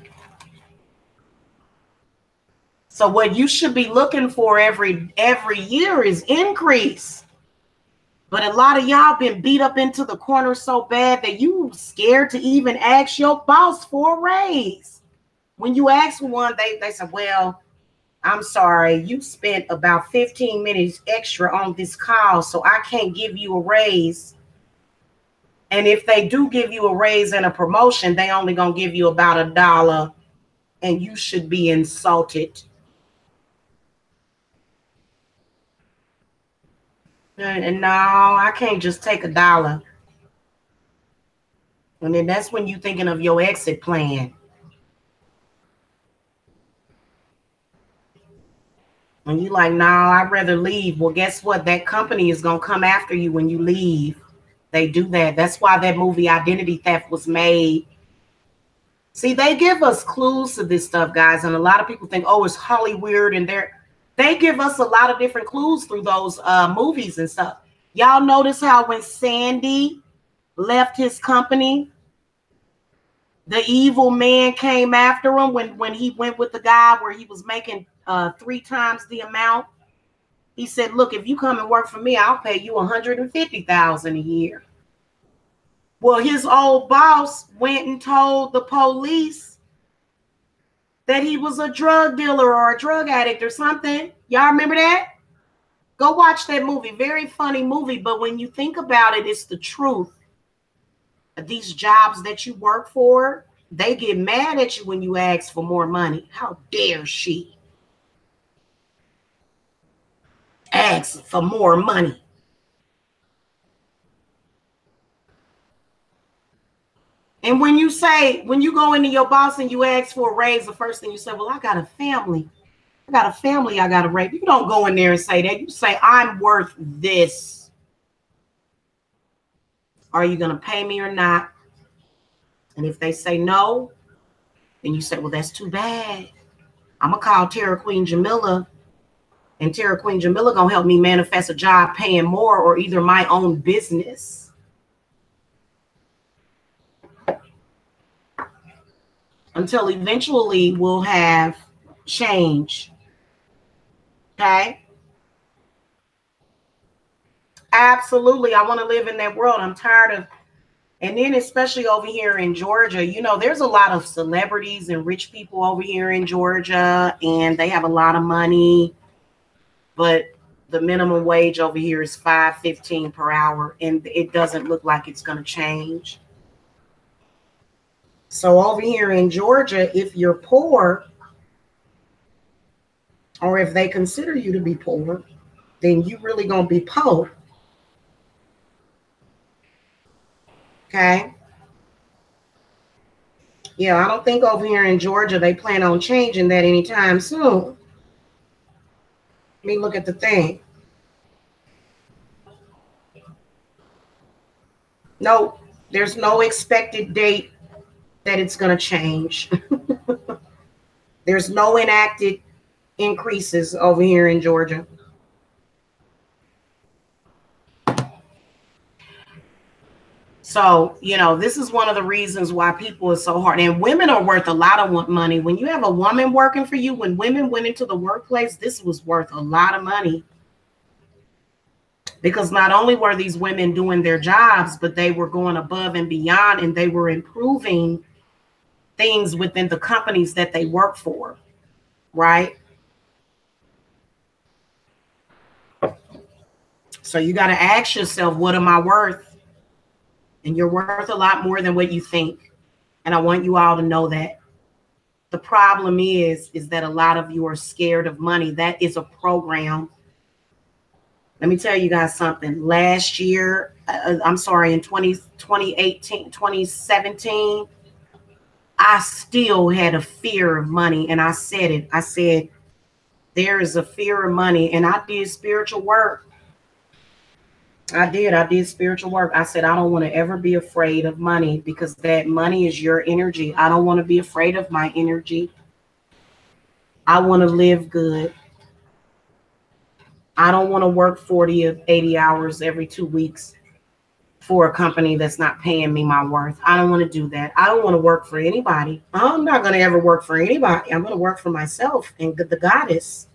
So what you should be looking for every year is increase. But a lot of y'all been beat up into the corner so bad that you scared to even ask your boss for a raise. When you ask for one, they say, well, I'm sorry, you spent about 15 minutes extra on this call, so I can't give you a raise. And if they do give you a raise and a promotion, they only gonna give you about $1, and you should be insulted. And no, I can't just take $1. And then that's when you're thinking of your exit plan. And you like, no, I'd rather leave. Well, guess what? That company is going to come after you when you leave. They do that. That's why that movie Identity Theft was made. See, they give us clues to this stuff, guys. And a lot of people think, oh, it's Hollywood. And they give us a lot of different clues through those movies and stuff. Y'all notice how when Sandy left his company, the evil man came after him when he went with the guy where he was making 3 times the amount. He said, look, if you come and work for me, I'll pay you $150,000 a year. Well, his old boss went and told the police that he was a drug dealer or a drug addict or something. Y'all remember that? Go watch that movie. Very funny movie. But when you think about it, it's the truth. These jobs that you work for, they get mad at you when you ask for more money. How dare she ask for more money? And when you go into your boss and you ask for a raise, the first thing you say, well, I got a family. I got to raise. You don't go in there and say that. You say, I'm worth this. Are you going to pay me or not? And if they say no, then you say, well, that's too bad. I'm going to call Terror Queen Jamila. And Terror Queen Jamila going to help me manifest a job paying more, or either my own business. Until eventually we'll have change. Okay? Absolutely. I want to live in that world. I'm tired of, and then especially over here in Georgia, there's a lot of celebrities and rich people over here in Georgia, and they have a lot of money, but the minimum wage over here is $5.15 per hour, and it doesn't look like it's going to change. So over here in Georgia, if you're poor, or if they consider you to be poor, then you really gonna be poor. Okay? Yeah, I don't think over here in Georgia they plan on changing that anytime soon. Let me look at the thing. No, there's no expected date that it's going to change. There's no enacted increases over here in Georgia. So, you know, this is one of the reasons why people are so hard. And women are worth a lot of money. When you have a woman working for you, when women went into the workplace, this was worth a lot of money. Because not only were these women doing their jobs, but they were going above and beyond, and they were improving things within the companies that they work for, right? So you got to ask yourself, what am I worth? And you're worth a lot more than what you think. And I want you all to know that. The problem is that a lot of you are scared of money. That is a program. Let me tell you guys something. Last year, I'm sorry, in 2018, 2017, I still had a fear of money. And I said it. I said, there is a fear of money. And I did spiritual work. I did spiritual work. I said, I don't want to ever be afraid of money, because that money is your energy. I don't want to be afraid of my energy. I want to live good. I don't want to work 40 or 80 hours every 2 weeks for a company that's not paying me my worth. I don't want to do that. I don't want to work for anybody. I'm not going to ever work for anybody. I'm going to work for myself and the goddess.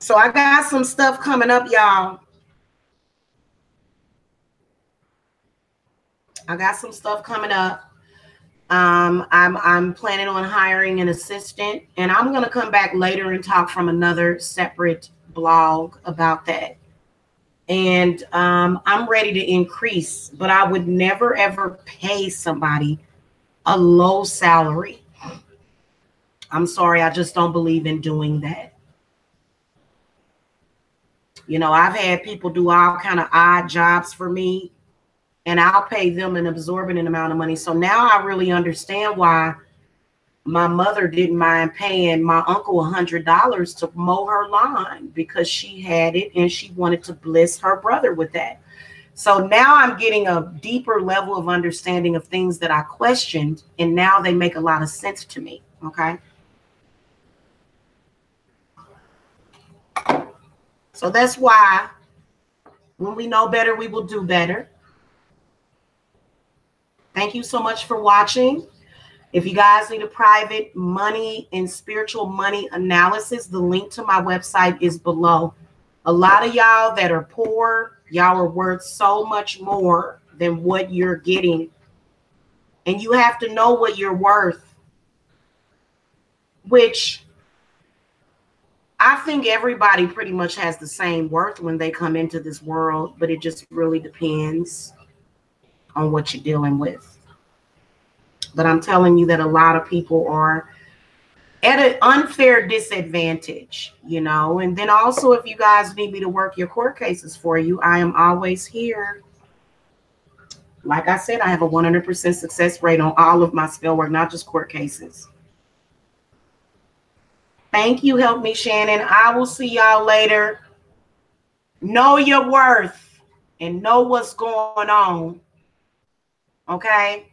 So I got some stuff coming up, y'all. I got some stuff coming up. I'm planning on hiring an assistant, and I'm going to come back later and talk from another separate blog about that. And I'm ready to increase, but I would never, ever pay somebody a low salary. I'm sorry. I just don't believe in doing that. You know, I've had people do all kind of odd jobs for me, and I'll pay them an exorbitant amount of money. So now I really understand why my mother didn't mind paying my uncle $100 to mow her lawn, because she had it and she wanted to bless her brother with that. So now I'm getting a deeper level of understanding of things that I questioned, and now they make a lot of sense to me. Okay. So that's why when we know better, we will do better. Thank you so much for watching. If you guys need a private money and spiritual money analysis, the link to my website is below. A lot of y'all that are poor, y'all are worth so much more than what you're getting. And you have to know what you're worth, which I think everybody pretty much has the same worth when they come into this world, but it just really depends on what you're dealing with. But I'm telling you that a lot of people are at an unfair disadvantage, you know. And then also, if you guys need me to work your court cases for you, I am always here. Like I said, I have a 100% success rate on all of my spell work, not just court cases. Thank you. Help me, Shannon. I will see y'all later. Know your worth and know what's going on. Okay.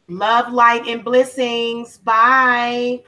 Love, light, and blessings. Bye.